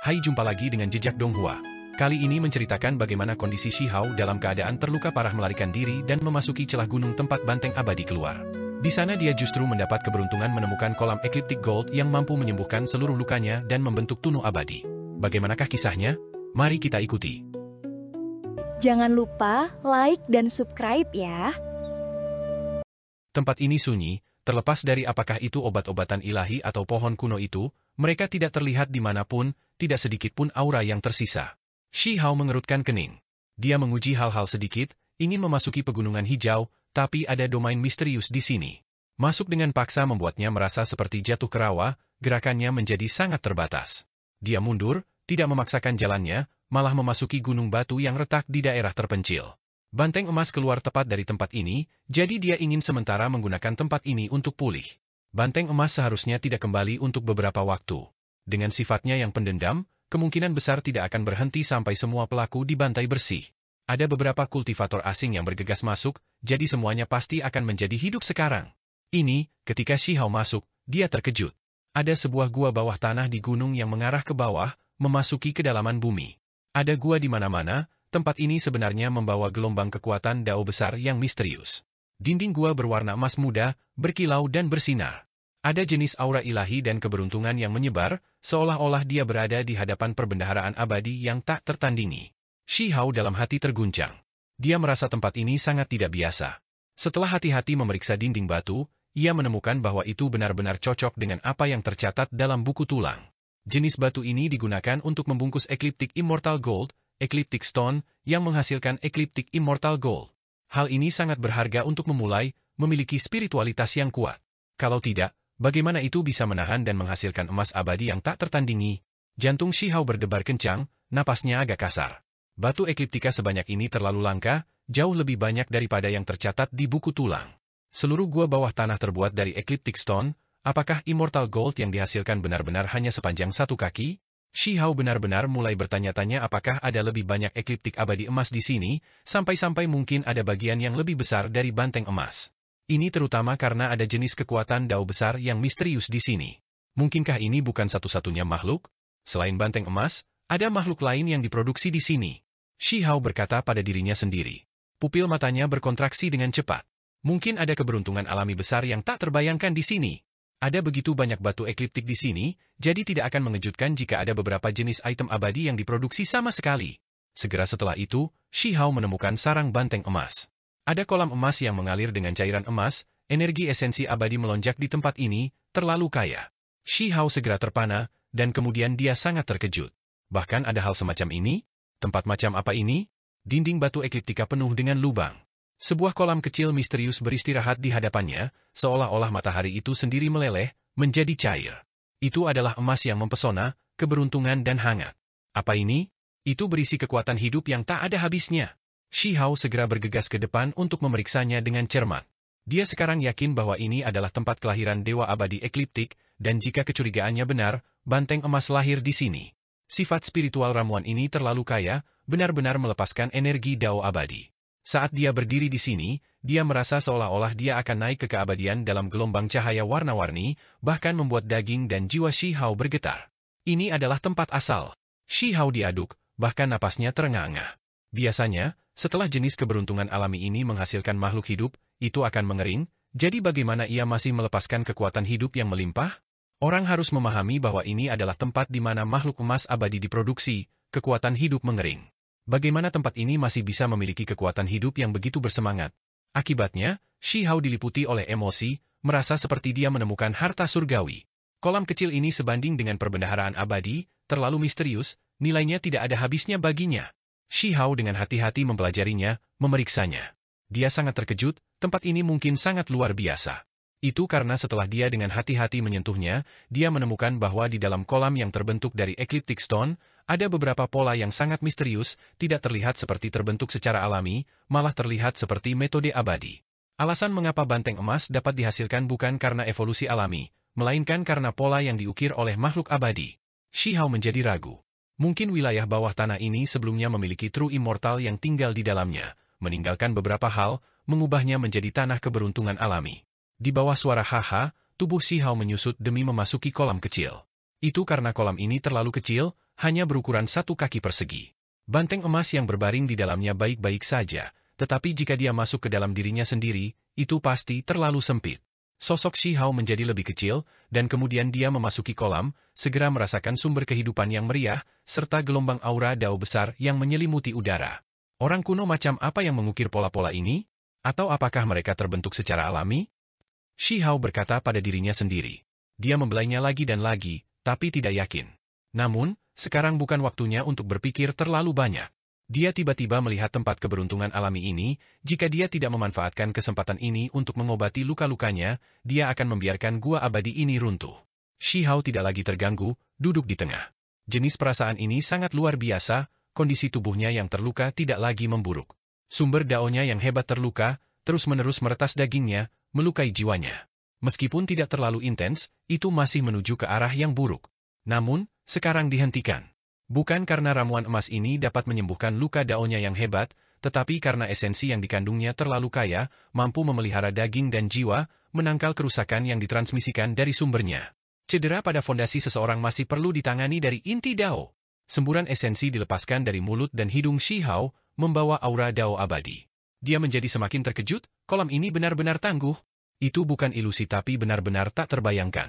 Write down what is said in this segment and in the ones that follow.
Hai, jumpa lagi dengan Jejak Donghua. Kali ini menceritakan bagaimana kondisi Shihao dalam keadaan terluka parah melarikan diri dan memasuki celah gunung tempat banteng abadi keluar. Di sana dia justru mendapat keberuntungan menemukan kolam Ecliptic Gold yang mampu menyembuhkan seluruh lukanya dan membentuk Tuno abadi. Bagaimanakah kisahnya? Mari kita ikuti. Jangan lupa like dan subscribe ya. Tempat ini sunyi, terlepas dari apakah itu obat-obatan ilahi atau pohon kuno itu, mereka tidak terlihat dimanapun, tidak sedikit pun aura yang tersisa. Shihao mengerutkan kening. Dia menguji hal-hal sedikit, ingin memasuki pegunungan hijau, tapi ada domain misterius di sini. Masuk dengan paksa membuatnya merasa seperti jatuh ke rawa, gerakannya menjadi sangat terbatas. Dia mundur, tidak memaksakan jalannya, malah memasuki gunung batu yang retak di daerah terpencil. Banteng emas keluar tepat dari tempat ini, jadi dia ingin sementara menggunakan tempat ini untuk pulih. Banteng emas seharusnya tidak kembali untuk beberapa waktu. Dengan sifatnya yang pendendam, kemungkinan besar tidak akan berhenti sampai semua pelaku dibantai bersih. Ada beberapa kultivator asing yang bergegas masuk, jadi semuanya pasti akan menjadi hidup sekarang. Ini, ketika Shihao masuk, dia terkejut. Ada sebuah gua bawah tanah di gunung yang mengarah ke bawah, memasuki kedalaman bumi. Ada gua di mana-mana. Tempat ini sebenarnya membawa gelombang kekuatan dao besar yang misterius. Dinding gua berwarna emas muda, berkilau dan bersinar. Ada jenis aura ilahi dan keberuntungan yang menyebar, seolah-olah dia berada di hadapan perbendaharaan abadi yang tak tertandingi. Shihao dalam hati terguncang. Dia merasa tempat ini sangat tidak biasa. Setelah hati-hati memeriksa dinding batu, ia menemukan bahwa itu benar-benar cocok dengan apa yang tercatat dalam buku tulang. Jenis batu ini digunakan untuk membungkus Ecliptic Immortal Gold, Ecliptic Stone, yang menghasilkan Ecliptic Immortal Gold. Hal ini sangat berharga untuk memulai, memiliki spiritualitas yang kuat. Kalau tidak, bagaimana itu bisa menahan dan menghasilkan emas abadi yang tak tertandingi? Jantung Shihao berdebar kencang, napasnya agak kasar. Batu Ecliptica sebanyak ini terlalu langka, jauh lebih banyak daripada yang tercatat di buku tulang. Seluruh gua bawah tanah terbuat dari Ecliptic Stone, apakah Immortal Gold yang dihasilkan benar-benar hanya sepanjang satu kaki? Shihao benar-benar mulai bertanya-tanya apakah ada lebih banyak ekliptik abadi emas di sini, sampai-sampai mungkin ada bagian yang lebih besar dari banteng emas. Ini terutama karena ada jenis kekuatan dao besar yang misterius di sini. Mungkinkah ini bukan satu-satunya makhluk? Selain banteng emas, ada makhluk lain yang diproduksi di sini. Shihao berkata pada dirinya sendiri. Pupil matanya berkontraksi dengan cepat. Mungkin ada keberuntungan alami besar yang tak terbayangkan di sini. Ada begitu banyak batu ekliptik di sini, jadi tidak akan mengejutkan jika ada beberapa jenis item abadi yang diproduksi sama sekali. Segera setelah itu, Shihao menemukan sarang banteng emas. Ada kolam emas yang mengalir dengan cairan emas, energi esensi abadi melonjak di tempat ini, terlalu kaya. Shihao segera terpana, dan kemudian dia sangat terkejut. Bahkan ada hal semacam ini? Tempat macam apa ini? Dinding batu ekliptika penuh dengan lubang. Sebuah kolam kecil misterius beristirahat di hadapannya, seolah-olah matahari itu sendiri meleleh, menjadi cair. Itu adalah emas yang mempesona, keberuntungan dan hangat. Apa ini? Itu berisi kekuatan hidup yang tak ada habisnya. Shihao segera bergegas ke depan untuk memeriksanya dengan cermat. Dia sekarang yakin bahwa ini adalah tempat kelahiran Dewa Abadi Ekliptik, dan jika kecurigaannya benar, banteng emas lahir di sini. Sifat spiritual ramuan ini terlalu kaya, benar-benar melepaskan energi dao abadi. Saat dia berdiri di sini, dia merasa seolah-olah dia akan naik ke keabadian dalam gelombang cahaya warna-warni, bahkan membuat daging dan jiwa Shihao bergetar. Ini adalah tempat asal. Shihao diaduk, bahkan napasnya terengah-engah. Biasanya, setelah jenis keberuntungan alami ini menghasilkan makhluk hidup, itu akan mengering, jadi bagaimana ia masih melepaskan kekuatan hidup yang melimpah? Orang harus memahami bahwa ini adalah tempat di mana makhluk emas abadi diproduksi, kekuatan hidup mengering. Bagaimana tempat ini masih bisa memiliki kekuatan hidup yang begitu bersemangat? Akibatnya, Shihao diliputi oleh emosi, merasa seperti dia menemukan harta surgawi. Kolam kecil ini sebanding dengan perbendaharaan abadi, terlalu misterius, nilainya tidak ada habisnya baginya. Shihao dengan hati-hati mempelajarinya, memeriksanya. Dia sangat terkejut, tempat ini mungkin sangat luar biasa. Itu karena setelah dia dengan hati-hati menyentuhnya, dia menemukan bahwa di dalam kolam yang terbentuk dari Ecliptic Stone, ada beberapa pola yang sangat misterius, tidak terlihat seperti terbentuk secara alami, malah terlihat seperti metode abadi. Alasan mengapa banteng emas dapat dihasilkan bukan karena evolusi alami, melainkan karena pola yang diukir oleh makhluk abadi. Shihao menjadi ragu. Mungkin wilayah bawah tanah ini sebelumnya memiliki True Immortal yang tinggal di dalamnya, meninggalkan beberapa hal, mengubahnya menjadi tanah keberuntungan alami. Di bawah suara haha, tubuh Shihao menyusut demi memasuki kolam kecil. Itu karena kolam ini terlalu kecil, hanya berukuran 1 kaki persegi. Banteng emas yang berbaring di dalamnya baik-baik saja, tetapi jika dia masuk ke dalam dirinya sendiri, itu pasti terlalu sempit. Sosok Shi Hao menjadi lebih kecil, dan kemudian dia memasuki kolam, segera merasakan sumber kehidupan yang meriah, serta gelombang aura dao besar yang menyelimuti udara. Orang kuno macam apa yang mengukir pola-pola ini? Atau apakah mereka terbentuk secara alami? Shi Hao berkata pada dirinya sendiri. Dia membelainya lagi dan lagi, tapi tidak yakin. Namun, sekarang bukan waktunya untuk berpikir terlalu banyak. Dia tiba-tiba melihat tempat keberuntungan alami ini, jika dia tidak memanfaatkan kesempatan ini untuk mengobati luka-lukanya, dia akan membiarkan gua abadi ini runtuh. Shi Hao tidak lagi terganggu, duduk di tengah. Jenis perasaan ini sangat luar biasa, kondisi tubuhnya yang terluka tidak lagi memburuk. Sumber daonya yang hebat terluka, terus-menerus meretas dagingnya, melukai jiwanya. Meskipun tidak terlalu intens, itu masih menuju ke arah yang buruk. Namun, sekarang dihentikan. Bukan karena ramuan emas ini dapat menyembuhkan luka daonya yang hebat, tetapi karena esensi yang dikandungnya terlalu kaya, mampu memelihara daging dan jiwa, menangkal kerusakan yang ditransmisikan dari sumbernya. Cedera pada fondasi seseorang masih perlu ditangani dari inti dao. Semburan esensi dilepaskan dari mulut dan hidung Shi Hao, membawa aura dao abadi. Dia menjadi semakin terkejut, kolam ini benar-benar tangguh. Itu bukan ilusi tapi benar-benar tak terbayangkan.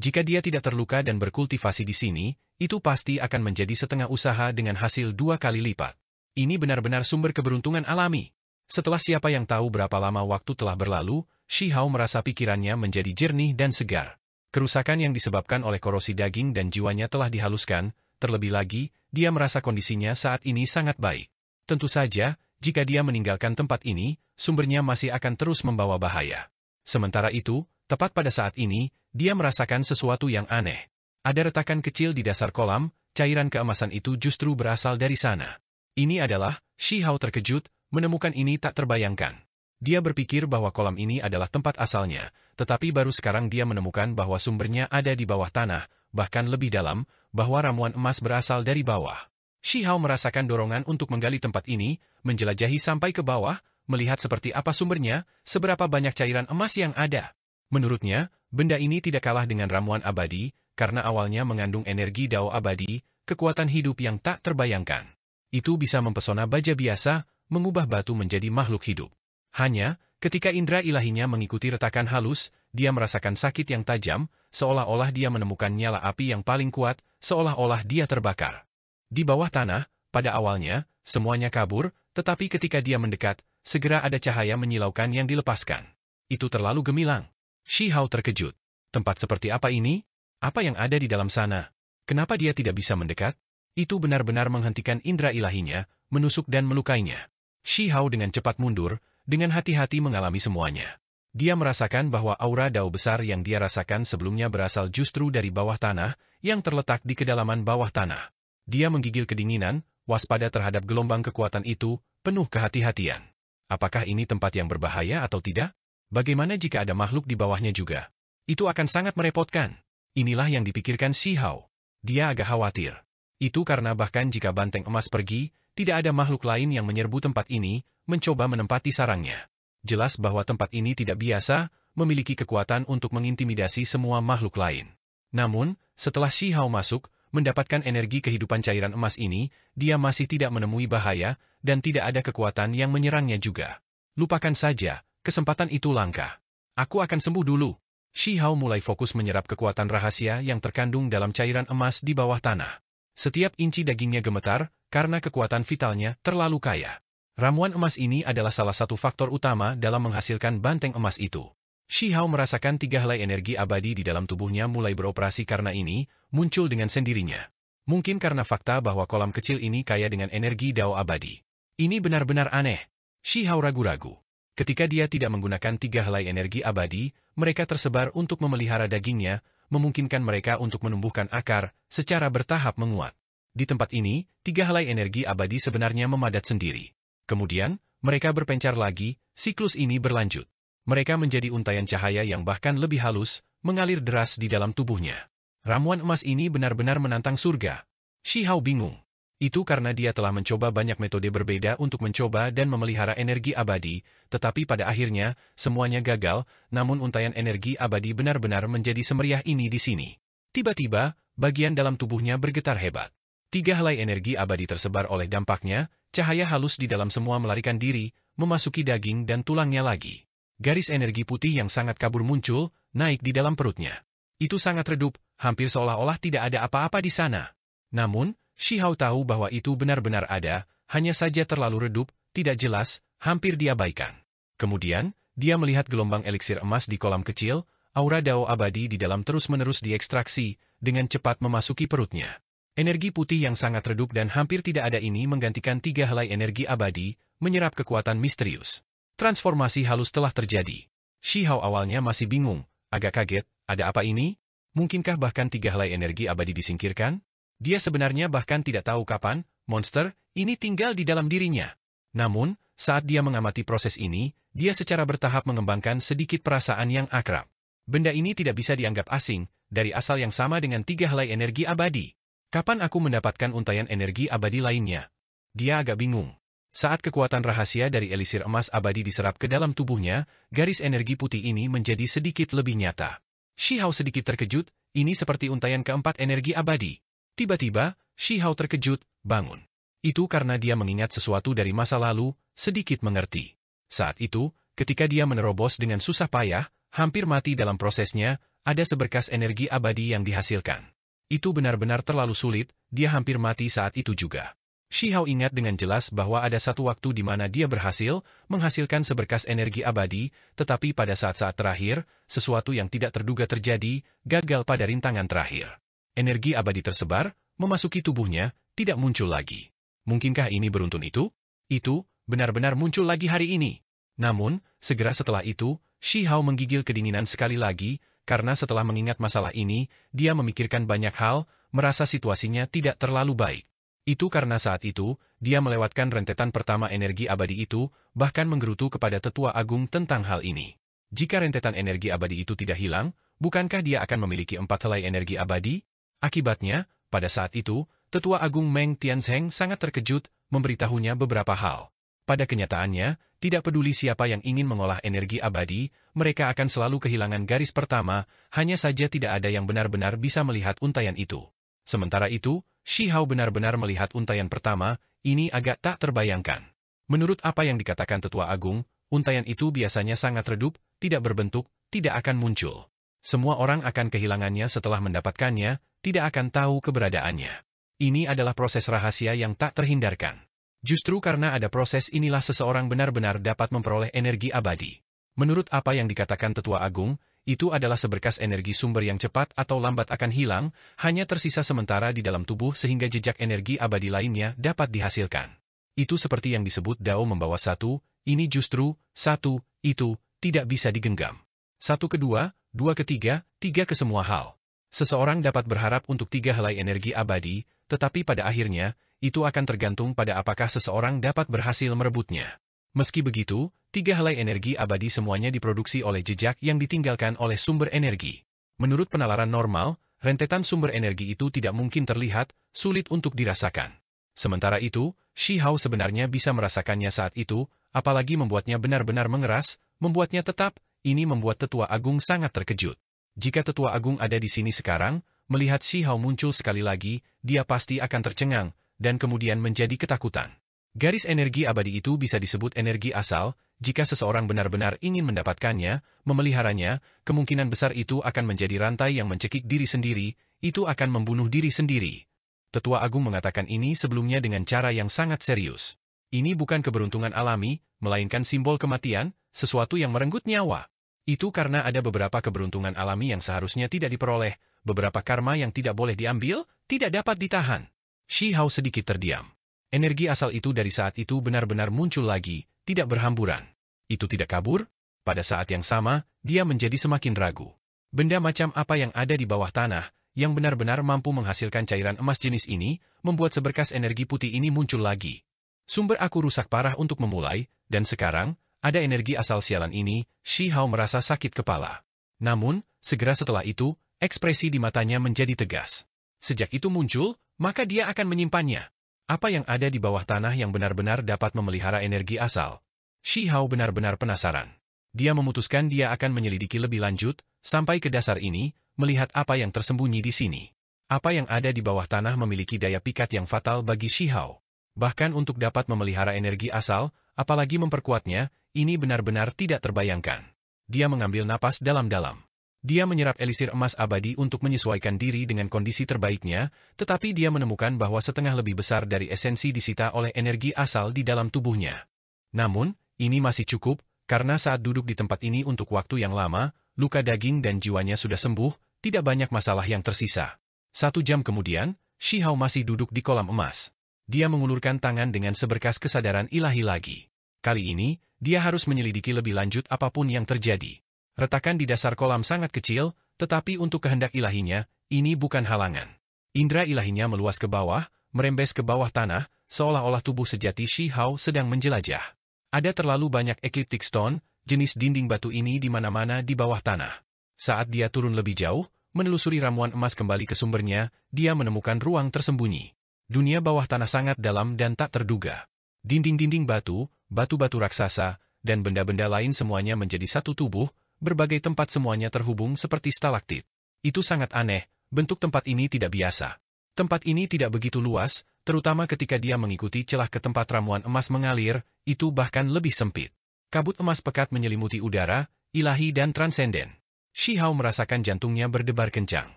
Jika dia tidak terluka dan berkultivasi di sini, itu pasti akan menjadi setengah usaha dengan hasil 2 kali lipat. Ini benar-benar sumber keberuntungan alami. Setelah siapa yang tahu berapa lama waktu telah berlalu, Shi Hao merasa pikirannya menjadi jernih dan segar. Kerusakan yang disebabkan oleh korosi daging dan jiwanya telah dihaluskan, terlebih lagi, dia merasa kondisinya saat ini sangat baik. Tentu saja, jika dia meninggalkan tempat ini, sumbernya masih akan terus membawa bahaya. Sementara itu, tepat pada saat ini, dia merasakan sesuatu yang aneh. Ada retakan kecil di dasar kolam, cairan keemasan itu justru berasal dari sana. Ini adalah, Shi Hao terkejut, menemukan ini tak terbayangkan. Dia berpikir bahwa kolam ini adalah tempat asalnya, tetapi baru sekarang dia menemukan bahwa sumbernya ada di bawah tanah, bahkan lebih dalam, bahwa ramuan emas berasal dari bawah. Shi Hao merasakan dorongan untuk menggali tempat ini, menjelajahi sampai ke bawah, melihat seperti apa sumbernya, seberapa banyak cairan emas yang ada. Menurutnya, benda ini tidak kalah dengan ramuan abadi, karena awalnya mengandung energi dao abadi, kekuatan hidup yang tak terbayangkan. Itu bisa mempesona baja biasa, mengubah batu menjadi makhluk hidup. Hanya, ketika indera ilahinya mengikuti retakan halus, dia merasakan sakit yang tajam, seolah-olah dia menemukan nyala api yang paling kuat, seolah-olah dia terbakar. Di bawah tanah, pada awalnya, semuanya kabur, tetapi ketika dia mendekat, segera ada cahaya menyilaukan yang dilepaskan. Itu terlalu gemilang. Shi Hao terkejut. Tempat seperti apa ini? Apa yang ada di dalam sana? Kenapa dia tidak bisa mendekat? Itu benar-benar menghentikan indera ilahinya, menusuk dan melukainya. Shi Hao dengan cepat mundur, dengan hati-hati mengalami semuanya. Dia merasakan bahwa aura dao besar yang dia rasakan sebelumnya berasal justru dari bawah tanah, yang terletak di kedalaman bawah tanah. Dia menggigil kedinginan, waspada terhadap gelombang kekuatan itu, penuh kehati-hatian. Apakah ini tempat yang berbahaya atau tidak? Bagaimana jika ada makhluk di bawahnya juga? Itu akan sangat merepotkan. Inilah yang dipikirkan Shi Hao. Dia agak khawatir. Itu karena bahkan jika banteng emas pergi, tidak ada makhluk lain yang menyerbu tempat ini, mencoba menempati sarangnya. Jelas bahwa tempat ini tidak biasa, memiliki kekuatan untuk mengintimidasi semua makhluk lain. Namun, setelah Shi Hao masuk, mendapatkan energi kehidupan cairan emas ini, dia masih tidak menemui bahaya, dan tidak ada kekuatan yang menyerangnya juga. Lupakan saja, kesempatan itu langka. Aku akan sembuh dulu. Shi Hao mulai fokus menyerap kekuatan rahasia yang terkandung dalam cairan emas di bawah tanah. Setiap inci dagingnya gemetar, karena kekuatan vitalnya terlalu kaya. Ramuan emas ini adalah salah satu faktor utama dalam menghasilkan banteng emas itu. Shi Hao merasakan 3 helai energi abadi di dalam tubuhnya mulai beroperasi karena ini, muncul dengan sendirinya. Mungkin karena fakta bahwa kolam kecil ini kaya dengan energi dao abadi. Ini benar-benar aneh. Shi Hao ragu-ragu. Ketika dia tidak menggunakan 3 helai energi abadi, mereka tersebar untuk memelihara dagingnya, memungkinkan mereka untuk menumbuhkan akar, secara bertahap menguat. Di tempat ini, 3 helai energi abadi sebenarnya memadat sendiri. Kemudian, mereka berpencar lagi, siklus ini berlanjut. Mereka menjadi untayan cahaya yang bahkan lebih halus, mengalir deras di dalam tubuhnya. Ramuan emas ini benar-benar menantang surga. Shi Hao bingung. Itu karena dia telah mencoba banyak metode berbeda untuk mencoba dan memelihara energi abadi, tetapi pada akhirnya, semuanya gagal, namun untayan energi abadi benar-benar menjadi semeriah ini di sini. Tiba-tiba, bagian dalam tubuhnya bergetar hebat. 3 helai energi abadi tersebar oleh dampaknya, cahaya halus di dalam semua melarikan diri, memasuki daging dan tulangnya lagi. Garis energi putih yang sangat kabur muncul, naik di dalam perutnya. Itu sangat redup, hampir seolah-olah tidak ada apa-apa di sana. Namun, Shihao tahu bahwa itu benar-benar ada, hanya saja terlalu redup, tidak jelas, hampir diabaikan. Kemudian, dia melihat gelombang eliksir emas di kolam kecil, aura Dao abadi di dalam terus-menerus diekstraksi, dengan cepat memasuki perutnya. Energi putih yang sangat redup dan hampir tidak ada ini menggantikan 3 helai energi abadi, menyerap kekuatan misterius. Transformasi halus telah terjadi. Shihao awalnya masih bingung, agak kaget, ada apa ini? Mungkinkah bahkan 3 helai energi abadi disingkirkan? Dia sebenarnya bahkan tidak tahu kapan, monster, ini tinggal di dalam dirinya. Namun, saat dia mengamati proses ini, dia secara bertahap mengembangkan sedikit perasaan yang akrab. Benda ini tidak bisa dianggap asing, dari asal yang sama dengan 3 helai energi abadi. Kapan aku mendapatkan untaian energi abadi lainnya? Dia agak bingung. Saat kekuatan rahasia dari elisir emas abadi diserap ke dalam tubuhnya, garis energi putih ini menjadi sedikit lebih nyata. Shihao sedikit terkejut, ini seperti untaian keempat energi abadi. Tiba-tiba, Shihao terkejut, bangun. Itu karena dia mengingat sesuatu dari masa lalu, sedikit mengerti. Saat itu, ketika dia menerobos dengan susah payah, hampir mati dalam prosesnya, ada seberkas energi abadi yang dihasilkan. Itu benar-benar terlalu sulit, dia hampir mati saat itu juga. Shihao ingat dengan jelas bahwa ada satu waktu di mana dia berhasil menghasilkan seberkas energi abadi, tetapi pada saat-saat terakhir, sesuatu yang tidak terduga terjadi, gagal pada rintangan terakhir. Energi abadi tersebar, memasuki tubuhnya, tidak muncul lagi. Mungkinkah ini beruntun itu? Itu, benar-benar muncul lagi hari ini. Namun, segera setelah itu, Shihao menggigil kedinginan sekali lagi, karena setelah mengingat masalah ini, dia memikirkan banyak hal, merasa situasinya tidak terlalu baik. Itu karena saat itu, dia melewatkan rentetan pertama energi abadi itu, bahkan menggerutu kepada Tetua Agung tentang hal ini. Jika rentetan energi abadi itu tidak hilang, bukankah dia akan memiliki 4 helai energi abadi? Akibatnya, pada saat itu, Tetua Agung Meng Tianzheng sangat terkejut, memberitahunya beberapa hal. Pada kenyataannya, tidak peduli siapa yang ingin mengolah energi abadi, mereka akan selalu kehilangan garis pertama, hanya saja tidak ada yang benar-benar bisa melihat untaian itu. Sementara itu, Shihao benar-benar melihat untaian pertama, ini agak tak terbayangkan. Menurut apa yang dikatakan Tetua Agung, untaian itu biasanya sangat redup, tidak berbentuk, tidak akan muncul. Semua orang akan kehilangannya setelah mendapatkannya, tidak akan tahu keberadaannya. Ini adalah proses rahasia yang tak terhindarkan. Justru karena ada proses inilah seseorang benar-benar dapat memperoleh energi abadi. Menurut apa yang dikatakan Tetua Agung, itu adalah seberkas energi sumber yang cepat atau lambat akan hilang, hanya tersisa sementara di dalam tubuh sehingga jejak energi abadi lainnya dapat dihasilkan. Itu seperti yang disebut Dao membawa satu, ini justru, satu, itu, tidak bisa digenggam. Satu kedua, dua ketiga, tiga ke semua hal. Seseorang dapat berharap untuk 3 helai energi abadi, tetapi pada akhirnya, itu akan tergantung pada apakah seseorang dapat berhasil merebutnya. Meski begitu, 3 helai energi abadi semuanya diproduksi oleh jejak yang ditinggalkan oleh sumber energi. Menurut penalaran normal, rentetan sumber energi itu tidak mungkin terlihat, sulit untuk dirasakan. Sementara itu, Shihao sebenarnya bisa merasakannya saat itu, apalagi membuatnya benar-benar mengeras, membuatnya tetap, ini membuat Tetua Agung sangat terkejut. Jika Tetua Agung ada di sini sekarang, melihat Shihao muncul sekali lagi, dia pasti akan tercengang, dan kemudian menjadi ketakutan. Garis energi abadi itu bisa disebut energi asal, jika seseorang benar-benar ingin mendapatkannya, memeliharanya, kemungkinan besar itu akan menjadi rantai yang mencekik diri sendiri, itu akan membunuh diri sendiri. Tetua Agung mengatakan ini sebelumnya dengan cara yang sangat serius. Ini bukan keberuntungan alami, melainkan simbol kematian, sesuatu yang merenggut nyawa. Itu karena ada beberapa keberuntungan alami yang seharusnya tidak diperoleh, beberapa karma yang tidak boleh diambil, tidak dapat ditahan. Shihao sedikit terdiam. Energi asal itu dari saat itu benar-benar muncul lagi, tidak berhamburan. Itu tidak kabur? Pada saat yang sama, dia menjadi semakin ragu. Benda macam apa yang ada di bawah tanah, yang benar-benar mampu menghasilkan cairan emas jenis ini, membuat seberkas energi putih ini muncul lagi. Sumber aku rusak parah untuk memulai, dan sekarang, ada energi asal sialan ini, Shihao merasa sakit kepala. Namun, segera setelah itu, ekspresi di matanya menjadi tegas. Sejak itu muncul, maka dia akan menyimpannya. Apa yang ada di bawah tanah yang benar-benar dapat memelihara energi asal? Shihao benar-benar penasaran. Dia memutuskan dia akan menyelidiki lebih lanjut, sampai ke dasar ini, melihat apa yang tersembunyi di sini. Apa yang ada di bawah tanah memiliki daya pikat yang fatal bagi Shi Hao. Bahkan untuk dapat memelihara energi asal, apalagi memperkuatnya, ini benar-benar tidak terbayangkan. Dia mengambil napas dalam-dalam. Dia menyerap elisir emas abadi untuk menyesuaikan diri dengan kondisi terbaiknya, tetapi dia menemukan bahwa setengah lebih besar dari esensi disita oleh energi asal di dalam tubuhnya. Namun, ini masih cukup, karena saat duduk di tempat ini untuk waktu yang lama, luka daging dan jiwanya sudah sembuh, tidak banyak masalah yang tersisa. 1 jam kemudian, Shi Hao masih duduk di kolam emas. Dia mengulurkan tangan dengan seberkas kesadaran ilahi lagi. Kali ini, dia harus menyelidiki lebih lanjut apapun yang terjadi. Retakan di dasar kolam sangat kecil, tetapi untuk kehendak ilahinya, ini bukan halangan. Indra ilahinya meluas ke bawah, merembes ke bawah tanah, seolah-olah tubuh sejati Shi Hao sedang menjelajah. Ada terlalu banyak ecliptic stone, jenis dinding batu ini di mana-mana di bawah tanah. Saat dia turun lebih jauh, menelusuri ramuan emas kembali ke sumbernya, dia menemukan ruang tersembunyi. Dunia bawah tanah sangat dalam dan tak terduga. Dinding-dinding batu, batu-batu raksasa, dan benda-benda lain semuanya menjadi satu tubuh, berbagai tempat semuanya terhubung seperti stalaktit. Itu sangat aneh, bentuk tempat ini tidak biasa. Tempat ini tidak begitu luas, terutama ketika dia mengikuti celah ke tempat ramuan emas mengalir, itu bahkan lebih sempit. Kabut emas pekat menyelimuti udara, ilahi dan transenden. Shi Hao merasakan jantungnya berdebar kencang.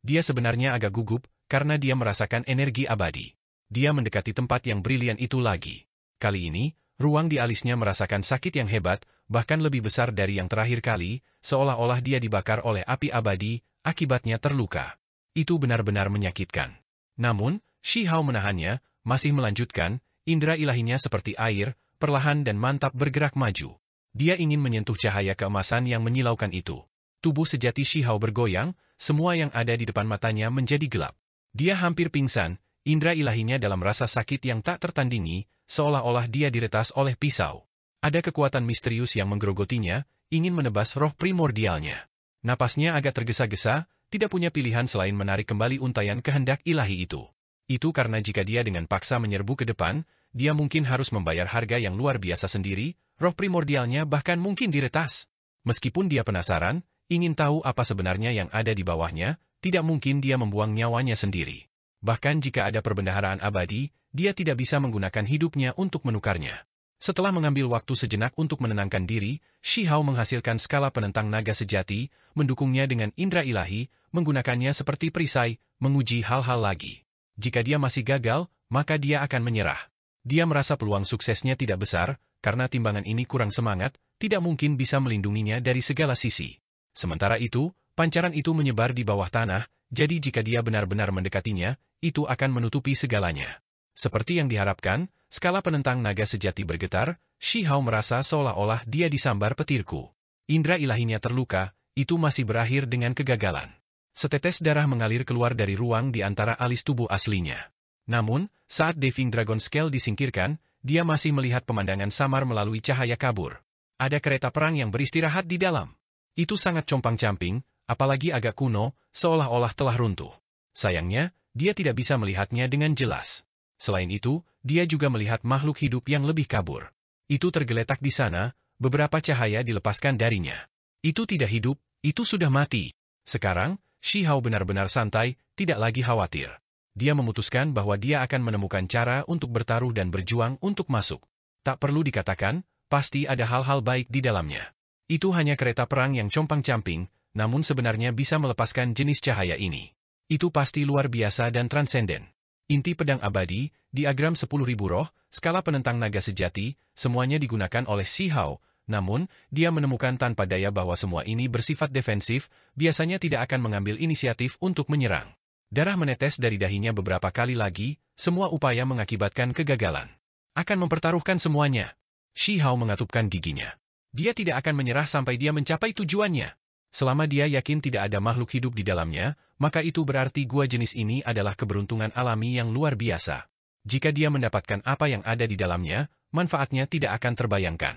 Dia sebenarnya agak gugup, karena dia merasakan energi abadi. Dia mendekati tempat yang brilian itu lagi. Kali ini, ruang di alisnya merasakan sakit yang hebat, bahkan lebih besar dari yang terakhir kali, seolah-olah dia dibakar oleh api abadi, akibatnya terluka. Itu benar-benar menyakitkan. Namun, Shi Hao menahannya, masih melanjutkan, indera ilahinya seperti air, perlahan dan mantap bergerak maju. Dia ingin menyentuh cahaya keemasan yang menyilaukan itu. Tubuh sejati Shi Hao bergoyang, semua yang ada di depan matanya menjadi gelap. Dia hampir pingsan, indera ilahinya dalam rasa sakit yang tak tertandingi, seolah-olah dia diretas oleh pisau. Ada kekuatan misterius yang menggerogotinya, ingin menebas roh primordialnya. Napasnya agak tergesa-gesa, tidak punya pilihan selain menarik kembali untaian kehendak ilahi itu. Itu karena jika dia dengan paksa menyerbu ke depan, dia mungkin harus membayar harga yang luar biasa sendiri, roh primordialnya bahkan mungkin diretas. Meskipun dia penasaran, ingin tahu apa sebenarnya yang ada di bawahnya, tidak mungkin dia membuang nyawanya sendiri. Bahkan jika ada perbendaharaan abadi, dia tidak bisa menggunakan hidupnya untuk menukarnya. Setelah mengambil waktu sejenak untuk menenangkan diri, Shi Hao menghasilkan skala penentang naga sejati, mendukungnya dengan indera ilahi, menggunakannya seperti perisai, menguji hal-hal lagi. Jika dia masih gagal, maka dia akan menyerah. Dia merasa peluang suksesnya tidak besar, karena timbangan ini kurang semangat, tidak mungkin bisa melindunginya dari segala sisi. Sementara itu, pancaran itu menyebar di bawah tanah, jadi jika dia benar-benar mendekatinya, itu akan menutupi segalanya. Seperti yang diharapkan, skala penentang naga sejati bergetar, Shi Hao merasa seolah-olah dia disambar petirku. Indra ilahinya terluka, itu masih berakhir dengan kegagalan. Setetes darah mengalir keluar dari ruang di antara alis tubuh aslinya. Namun, saat Deving Dragon Scale disingkirkan, dia masih melihat pemandangan samar melalui cahaya kabur. Ada kereta perang yang beristirahat di dalam. Itu sangat compang-camping, apalagi agak kuno, seolah-olah telah runtuh. Sayangnya, dia tidak bisa melihatnya dengan jelas. Selain itu, dia juga melihat makhluk hidup yang lebih kabur. Itu tergeletak di sana, beberapa cahaya dilepaskan darinya. Itu tidak hidup, itu sudah mati. Sekarang, Shi Hao benar-benar santai, tidak lagi khawatir. Dia memutuskan bahwa dia akan menemukan cara untuk bertaruh dan berjuang untuk masuk. Tak perlu dikatakan, pasti ada hal-hal baik di dalamnya. Itu hanya kereta perang yang compang-camping, namun sebenarnya bisa melepaskan jenis cahaya ini. Itu pasti luar biasa dan transenden. Inti pedang abadi, diagram 10.000 roh, skala penentang naga sejati, semuanya digunakan oleh Shi Hao, namun, dia menemukan tanpa daya bahwa semua ini bersifat defensif, biasanya tidak akan mengambil inisiatif untuk menyerang. Darah menetes dari dahinya beberapa kali lagi, semua upaya mengakibatkan kegagalan. Akan mempertaruhkan semuanya. Shi Hao mengatupkan giginya. Dia tidak akan menyerah sampai dia mencapai tujuannya. Selama dia yakin tidak ada makhluk hidup di dalamnya, maka itu berarti gua jenis ini adalah keberuntungan alami yang luar biasa. Jika dia mendapatkan apa yang ada di dalamnya, manfaatnya tidak akan terbayangkan.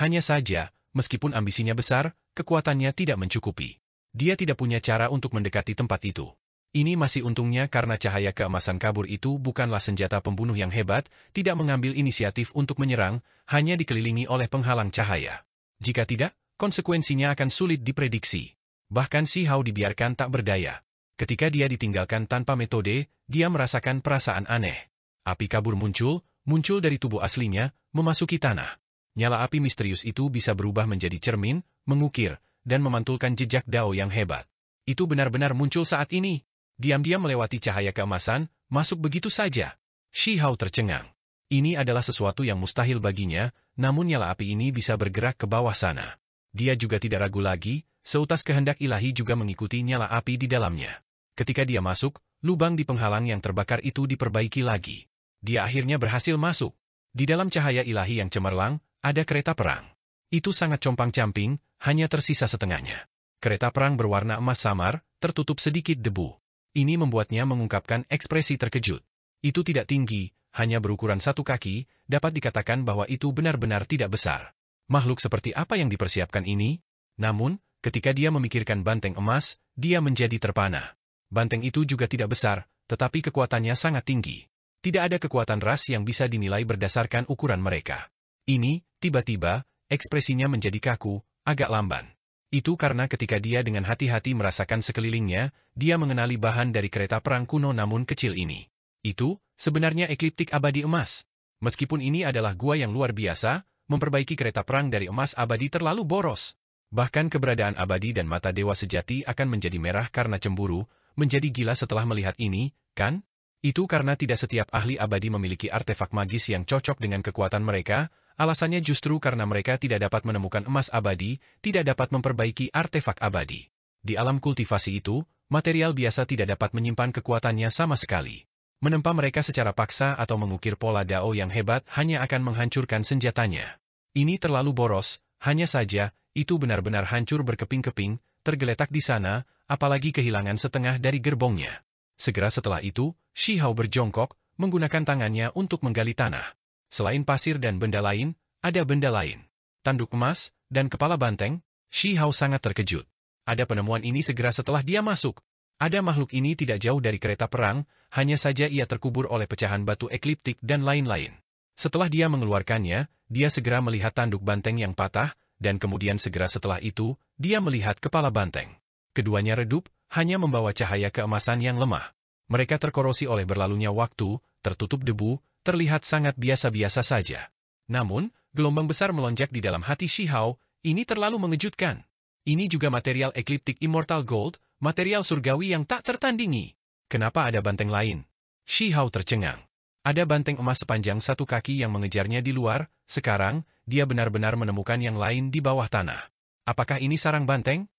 Hanya saja, meskipun ambisinya besar, kekuatannya tidak mencukupi. Dia tidak punya cara untuk mendekati tempat itu. Ini masih untungnya karena cahaya keemasan kabur itu bukanlah senjata pembunuh yang hebat, tidak mengambil inisiatif untuk menyerang, hanya dikelilingi oleh penghalang cahaya. Jika tidak, konsekuensinya akan sulit diprediksi. Bahkan Shi Hao dibiarkan tak berdaya. Ketika dia ditinggalkan tanpa metode, dia merasakan perasaan aneh. Api kabur muncul dari tubuh aslinya, memasuki tanah. Nyala api misterius itu bisa berubah menjadi cermin, mengukir, dan memantulkan jejak Dao yang hebat. Itu benar-benar muncul saat ini. Diam-diam melewati cahaya keemasan, masuk begitu saja. Shi Hao tercengang. Ini adalah sesuatu yang mustahil baginya, namun nyala api ini bisa bergerak ke bawah sana. Dia juga tidak ragu lagi, seutas kehendak ilahi juga mengikuti nyala api di dalamnya. Ketika dia masuk, lubang di penghalang yang terbakar itu diperbaiki lagi. Dia akhirnya berhasil masuk. Di dalam cahaya ilahi yang cemerlang, ada kereta perang. Itu sangat compang-camping, hanya tersisa setengahnya. Kereta perang berwarna emas samar, tertutup sedikit debu. Ini membuatnya mengungkapkan ekspresi terkejut. Itu tidak tinggi, hanya berukuran 1 kaki, dapat dikatakan bahwa itu benar-benar tidak besar. Makhluk seperti apa yang dipersiapkan ini? Namun, ketika dia memikirkan banteng emas, dia menjadi terpana. Banteng itu juga tidak besar, tetapi kekuatannya sangat tinggi. Tidak ada kekuatan ras yang bisa dinilai berdasarkan ukuran mereka. Ini, tiba-tiba, ekspresinya menjadi kaku, agak lamban. Itu karena ketika dia dengan hati-hati merasakan sekelilingnya, dia mengenali bahan dari kereta perang kuno namun kecil ini. Itu, sebenarnya ekliptik abadi emas. Meskipun ini adalah gua yang luar biasa, memperbaiki kereta perang dari emas abadi terlalu boros. Bahkan keberadaan abadi dan mata dewa sejati akan menjadi merah karena cemburu, menjadi gila setelah melihat ini, kan? Itu karena tidak setiap ahli abadi memiliki artefak magis yang cocok dengan kekuatan mereka, alasannya justru karena mereka tidak dapat menemukan emas abadi, tidak dapat memperbaiki artefak abadi. Di alam kultivasi itu, material biasa tidak dapat menyimpan kekuatannya sama sekali. Menempa mereka secara paksa atau mengukir pola Dao yang hebat hanya akan menghancurkan senjatanya. Ini terlalu boros, hanya saja, itu benar-benar hancur berkeping-keping, tergeletak di sana, apalagi kehilangan setengah dari gerbongnya. Segera setelah itu, Shi Hao berjongkok, menggunakan tangannya untuk menggali tanah. Selain pasir dan benda lain, ada benda lain. Tanduk emas, dan kepala banteng, Shi Hao sangat terkejut. Ada penemuan ini segera setelah dia masuk. Ada makhluk ini tidak jauh dari kereta perang, hanya saja ia terkubur oleh pecahan batu ekliptik dan lain-lain. Setelah dia mengeluarkannya, dia segera melihat tanduk banteng yang patah, dan kemudian segera setelah itu, dia melihat kepala banteng. Keduanya redup, hanya membawa cahaya keemasan yang lemah. Mereka terkorosi oleh berlalunya waktu, tertutup debu, terlihat sangat biasa-biasa saja. Namun, gelombang besar melonjak di dalam hati Shi Hao, ini terlalu mengejutkan. Ini juga material ekliptik Immortal Gold, material surgawi yang tak tertandingi. Kenapa ada banteng lain? Shi Hao tercengang. Ada banteng emas sepanjang 1 kaki yang mengejarnya di luar, sekarang, dia benar-benar menemukan yang lain di bawah tanah. Apakah ini sarang banteng?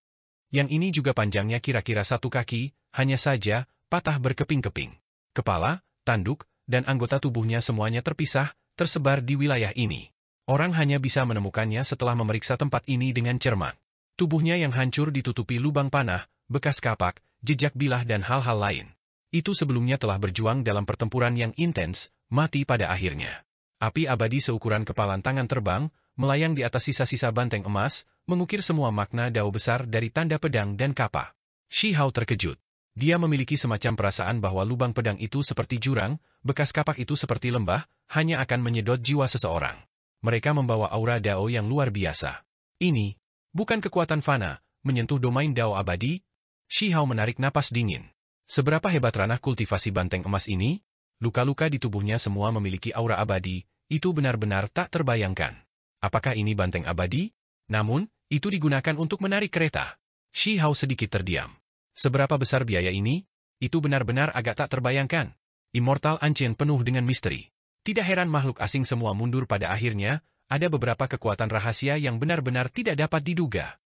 Yang ini juga panjangnya kira-kira 1 kaki, hanya saja, patah berkeping-keping. Kepala, tanduk, dan anggota tubuhnya semuanya terpisah, tersebar di wilayah ini. Orang hanya bisa menemukannya setelah memeriksa tempat ini dengan cermat. Tubuhnya yang hancur ditutupi lubang panah, bekas kapak, jejak bilah dan hal-hal lain. Itu sebelumnya telah berjuang dalam pertempuran yang intens, mati pada akhirnya. Api abadi seukuran kepalan tangan terbang, melayang di atas sisa-sisa banteng emas, mengukir semua makna Dao besar dari tanda pedang dan kapa. Shi Hao terkejut. Dia memiliki semacam perasaan bahwa lubang pedang itu seperti jurang, bekas kapak itu seperti lembah, hanya akan menyedot jiwa seseorang. Mereka membawa aura Dao yang luar biasa. Ini, bukan kekuatan fana, menyentuh domain Dao abadi. Shi Hao menarik napas dingin. Seberapa hebat ranah kultivasi banteng emas ini? Luka-luka di tubuhnya semua memiliki aura abadi, itu benar-benar tak terbayangkan. Apakah ini banteng abadi? Namun, itu digunakan untuk menarik kereta. Shi Hao sedikit terdiam. Seberapa besar biaya ini? Itu benar-benar agak tak terbayangkan. Immortal Ancient penuh dengan misteri. Tidak heran makhluk asing semua mundur pada akhirnya, ada beberapa kekuatan rahasia yang benar-benar tidak dapat diduga.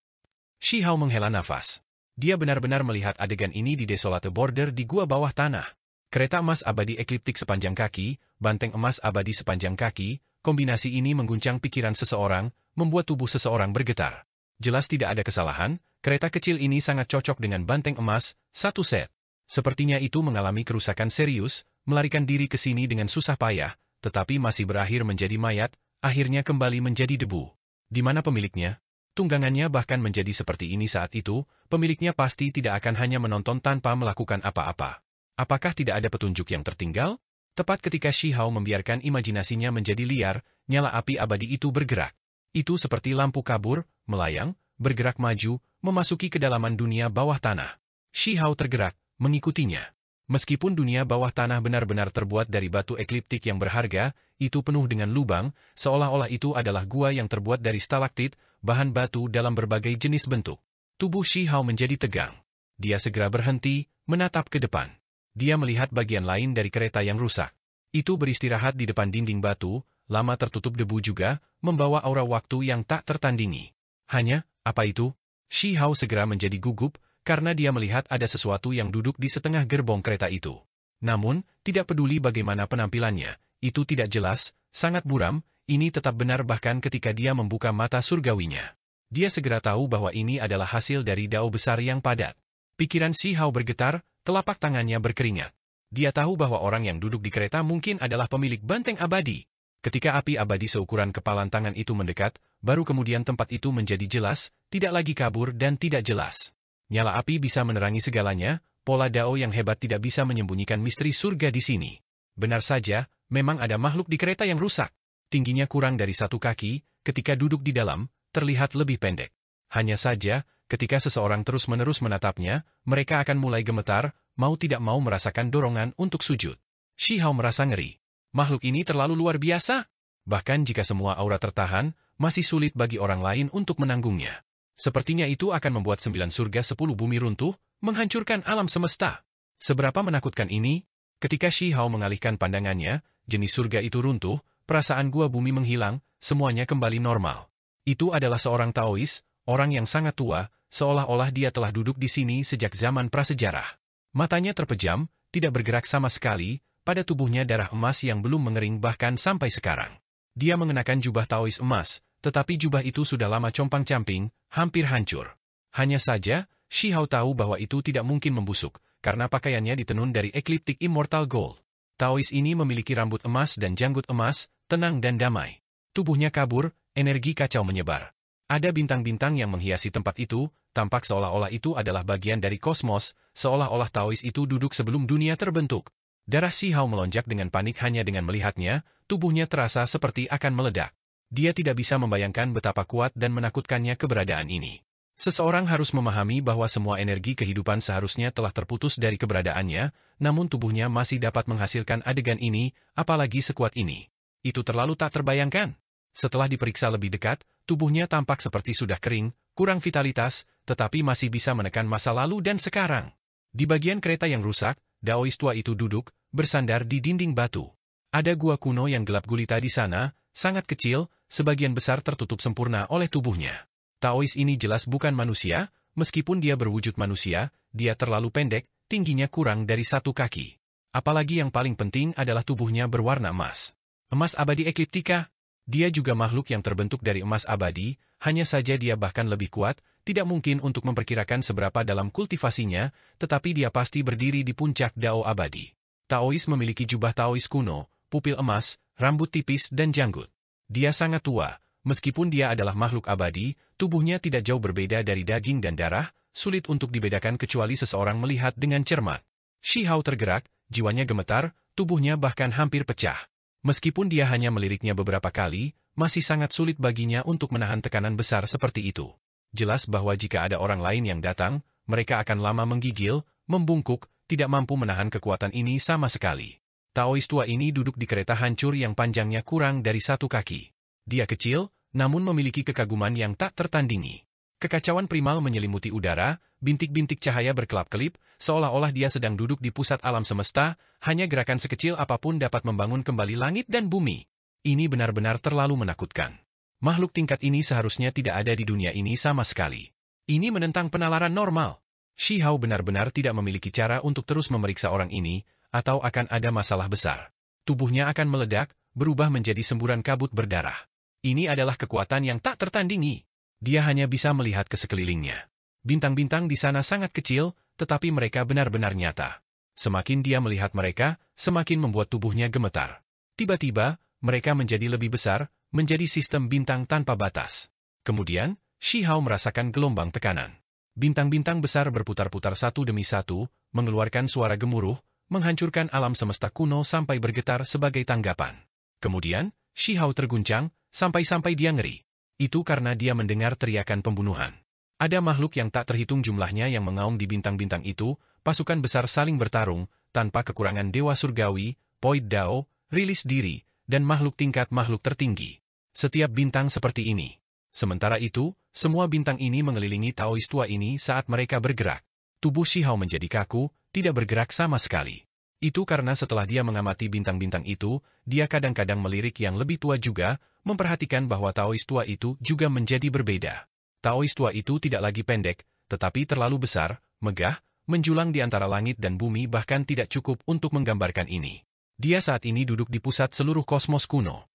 Shi Hao menghela nafas. Dia benar-benar melihat adegan ini di Desolate Border di gua bawah tanah. Kereta emas abadi ekliptik sepanjang kaki, banteng emas abadi sepanjang kaki, kombinasi ini mengguncang pikiran seseorang, membuat tubuh seseorang bergetar. Jelas tidak ada kesalahan, kereta kecil ini sangat cocok dengan banteng emas, 1 set. Sepertinya itu mengalami kerusakan serius, melarikan diri ke sini dengan susah payah, tetapi masih berakhir menjadi mayat, akhirnya kembali menjadi debu. Di mana pemiliknya? Tunggangannya bahkan menjadi seperti ini saat itu, pemiliknya pasti tidak akan hanya menonton tanpa melakukan apa-apa. Apakah tidak ada petunjuk yang tertinggal? Tepat ketika Shi Hao membiarkan imajinasinya menjadi liar, nyala api abadi itu bergerak. Itu seperti lampu kabur, melayang, bergerak maju, memasuki kedalaman dunia bawah tanah. Shi Hao tergerak, mengikutinya. Meskipun dunia bawah tanah benar-benar terbuat dari batu ekliptik yang berharga, itu penuh dengan lubang, seolah-olah itu adalah gua yang terbuat dari stalaktit, bahan batu dalam berbagai jenis bentuk. Tubuh Shi Hao menjadi tegang. Dia segera berhenti, menatap ke depan. Dia melihat bagian lain dari kereta yang rusak. Itu beristirahat di depan dinding batu, lama tertutup debu juga, membawa aura waktu yang tak tertandingi. Hanya, apa itu? Shi Hao segera menjadi gugup, karena dia melihat ada sesuatu yang duduk di setengah gerbong kereta itu. Namun, tidak peduli bagaimana penampilannya, itu tidak jelas, sangat buram, ini tetap benar bahkan ketika dia membuka mata surgawinya. Dia segera tahu bahwa ini adalah hasil dari dao besar yang padat. Pikiran Shi Hao bergetar, telapak tangannya berkeringat. Dia tahu bahwa orang yang duduk di kereta mungkin adalah pemilik benteng abadi. Ketika api abadi seukuran kepalan tangan itu mendekat, baru kemudian tempat itu menjadi jelas, tidak lagi kabur dan tidak jelas. Nyala api bisa menerangi segalanya, pola dao yang hebat tidak bisa menyembunyikan misteri surga di sini. Benar saja, memang ada makhluk di kereta yang rusak. Tingginya kurang dari 1 kaki, ketika duduk di dalam, terlihat lebih pendek. Hanya saja, ketika seseorang terus-menerus menatapnya, mereka akan mulai gemetar, mau tidak mau merasakan dorongan untuk sujud. Shi Hao merasa ngeri. Makhluk ini terlalu luar biasa. Bahkan jika semua aura tertahan, masih sulit bagi orang lain untuk menanggungnya. Sepertinya itu akan membuat 9 surga 10 bumi runtuh, menghancurkan alam semesta. Seberapa menakutkan ini? Ketika Shi Hao mengalihkan pandangannya, jenis surga itu runtuh, perasaan gua bumi menghilang, semuanya kembali normal. Itu adalah seorang Taois, orang yang sangat tua, seolah-olah dia telah duduk di sini sejak zaman prasejarah. Matanya terpejam, tidak bergerak sama sekali, pada tubuhnya darah emas yang belum mengering bahkan sampai sekarang. Dia mengenakan jubah Taois emas, tetapi jubah itu sudah lama compang-camping, hampir hancur. Hanya saja, Shi Hao tahu bahwa itu tidak mungkin membusuk, karena pakaiannya ditenun dari Ecliptic Immortal Gold. Taois ini memiliki rambut emas dan janggut emas, tenang dan damai. Tubuhnya kabur, energi kacau menyebar. Ada bintang-bintang yang menghiasi tempat itu, tampak seolah-olah itu adalah bagian dari kosmos, seolah-olah Taois itu duduk sebelum dunia terbentuk. Darah Shi Hao melonjak dengan panik hanya dengan melihatnya, tubuhnya terasa seperti akan meledak. Dia tidak bisa membayangkan betapa kuat dan menakutkannya keberadaan ini. Seseorang harus memahami bahwa semua energi kehidupan seharusnya telah terputus dari keberadaannya, namun tubuhnya masih dapat menghasilkan adegan ini, apalagi sekuat ini. Itu terlalu tak terbayangkan. Setelah diperiksa lebih dekat, tubuhnya tampak seperti sudah kering, kurang vitalitas, tetapi masih bisa menekan masa lalu dan sekarang. Di bagian kereta yang rusak, Daois tua itu duduk, bersandar di dinding batu. Ada gua kuno yang gelap gulita di sana, sangat kecil, sebagian besar tertutup sempurna oleh tubuhnya. Taois ini jelas bukan manusia, meskipun dia berwujud manusia, dia terlalu pendek, tingginya kurang dari 1 kaki. Apalagi yang paling penting adalah tubuhnya berwarna emas. Emas abadi ekliptika. Dia juga makhluk yang terbentuk dari emas abadi, hanya saja dia bahkan lebih kuat, tidak mungkin untuk memperkirakan seberapa dalam kultivasinya, tetapi dia pasti berdiri di puncak dao abadi. Taois memiliki jubah Taois kuno, pupil emas, rambut tipis dan janggut. Dia sangat tua, meskipun dia adalah makhluk abadi, tubuhnya tidak jauh berbeda dari daging dan darah, sulit untuk dibedakan kecuali seseorang melihat dengan cermat. Shi Hao tergerak, jiwanya gemetar, tubuhnya bahkan hampir pecah. Meskipun dia hanya meliriknya beberapa kali, masih sangat sulit baginya untuk menahan tekanan besar seperti itu. Jelas bahwa jika ada orang lain yang datang, mereka akan lama menggigil, membungkuk, tidak mampu menahan kekuatan ini sama sekali. Taois tua ini duduk di kereta hancur yang panjangnya kurang dari 1 kaki. Dia kecil, namun memiliki kekaguman yang tak tertandingi. Kekacauan primal menyelimuti udara, bintik-bintik cahaya berkelap-kelip, seolah-olah dia sedang duduk di pusat alam semesta, hanya gerakan sekecil apapun dapat membangun kembali langit dan bumi. Ini benar-benar terlalu menakutkan. Makhluk tingkat ini seharusnya tidak ada di dunia ini sama sekali. Ini menentang penalaran normal. Shi Hao benar-benar tidak memiliki cara untuk terus memeriksa orang ini, atau akan ada masalah besar. Tubuhnya akan meledak, berubah menjadi semburan kabut berdarah. Ini adalah kekuatan yang tak tertandingi. Dia hanya bisa melihat ke sekelilingnya. Bintang-bintang di sana sangat kecil, tetapi mereka benar-benar nyata. Semakin dia melihat mereka, semakin membuat tubuhnya gemetar. Tiba-tiba, mereka menjadi lebih besar, menjadi sistem bintang tanpa batas. Kemudian, Shi Hao merasakan gelombang tekanan. Bintang-bintang besar berputar-putar satu demi satu, mengeluarkan suara gemuruh, menghancurkan alam semesta kuno sampai bergetar sebagai tanggapan. Kemudian, Shi Hao terguncang, sampai-sampai dia ngeri. Itu karena dia mendengar teriakan pembunuhan. Ada makhluk yang tak terhitung jumlahnya yang mengaum di bintang-bintang itu, pasukan besar saling bertarung, tanpa kekurangan Dewa Surgawi, Void Dao, rilis diri, dan makhluk tingkat makhluk tertinggi. Setiap bintang seperti ini. Sementara itu, semua bintang ini mengelilingi Taoist tua ini saat mereka bergerak. Tubuh Shihao menjadi kaku, tidak bergerak sama sekali. Itu karena setelah dia mengamati bintang-bintang itu, dia kadang-kadang melirik yang lebih tua juga, memperhatikan bahwa Taoist tua itu juga menjadi berbeda. Taoist tua itu tidak lagi pendek, tetapi terlalu besar, megah, menjulang di antara langit dan bumi bahkan tidak cukup untuk menggambarkan ini. Dia saat ini duduk di pusat seluruh kosmos kuno.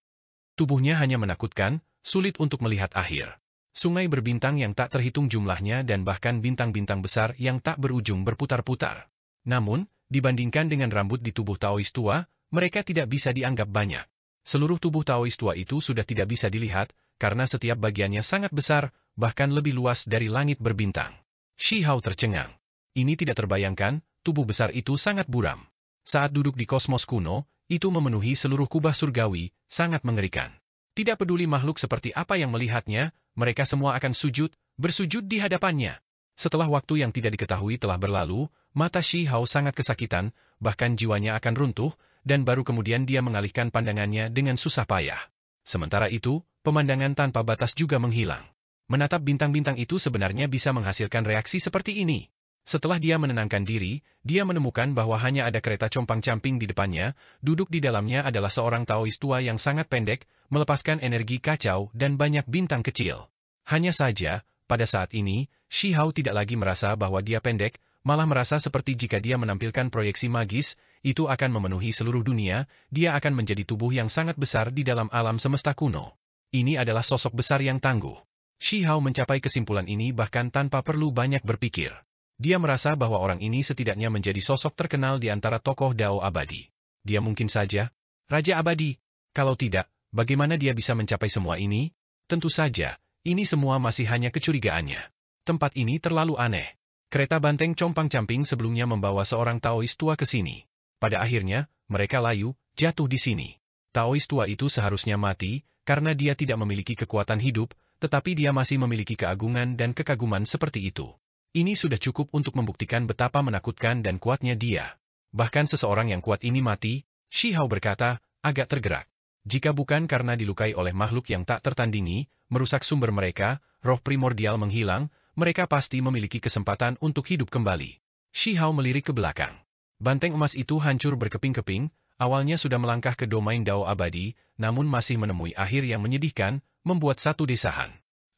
Tubuhnya hanya menakutkan, sulit untuk melihat akhir. Sungai berbintang yang tak terhitung jumlahnya dan bahkan bintang-bintang besar yang tak berujung berputar-putar. Namun, dibandingkan dengan rambut di tubuh Taoist tua, mereka tidak bisa dianggap banyak. Seluruh tubuh Taoist tua itu sudah tidak bisa dilihat, karena setiap bagiannya sangat besar, bahkan lebih luas dari langit berbintang. Shihao tercengang. Ini tidak terbayangkan, tubuh besar itu sangat buram. Saat duduk di kosmos kuno, itu memenuhi seluruh kubah surgawi, sangat mengerikan. Tidak peduli makhluk seperti apa yang melihatnya, mereka semua akan bersujud di hadapannya. Setelah waktu yang tidak diketahui telah berlalu, mata Shihao sangat kesakitan, bahkan jiwanya akan runtuh, dan baru kemudian dia mengalihkan pandangannya dengan susah payah. Sementara itu, pemandangan tanpa batas juga menghilang. Menatap bintang-bintang itu sebenarnya bisa menghasilkan reaksi seperti ini. Setelah dia menenangkan diri, dia menemukan bahwa hanya ada kereta compang-camping di depannya, duduk di dalamnya adalah seorang Taoist tua yang sangat pendek, melepaskan energi kacau dan banyak bintang kecil. Hanya saja, pada saat ini, Shihao tidak lagi merasa bahwa dia pendek, malah merasa seperti jika dia menampilkan proyeksi magis, itu akan memenuhi seluruh dunia, dia akan menjadi tubuh yang sangat besar di dalam alam semesta kuno. Ini adalah sosok besar yang tangguh. Shihao mencapai kesimpulan ini bahkan tanpa perlu banyak berpikir. Dia merasa bahwa orang ini setidaknya menjadi sosok terkenal di antara tokoh Dao abadi. Dia mungkin saja Raja Abadi. Kalau tidak, bagaimana dia bisa mencapai semua ini? Tentu saja, ini semua masih hanya kecurigaannya. Tempat ini terlalu aneh. Kereta banteng compang-camping sebelumnya membawa seorang Taoist tua ke sini. Pada akhirnya, mereka layu, jatuh di sini. Taoist tua itu seharusnya mati, karena dia tidak memiliki kekuatan hidup, tetapi dia masih memiliki keagungan dan kekaguman seperti itu. Ini sudah cukup untuk membuktikan betapa menakutkan dan kuatnya dia. Bahkan seseorang yang kuat ini mati, Shihao berkata, agak tergerak. Jika bukan karena dilukai oleh makhluk yang tak tertandingi, merusak sumber mereka, roh primordial menghilang, mereka pasti memiliki kesempatan untuk hidup kembali. Shihao melirik ke belakang. Banteng emas itu hancur berkeping-keping, awalnya sudah melangkah ke domain Dao abadi, namun masih menemui akhir yang menyedihkan, membuat satu desahan.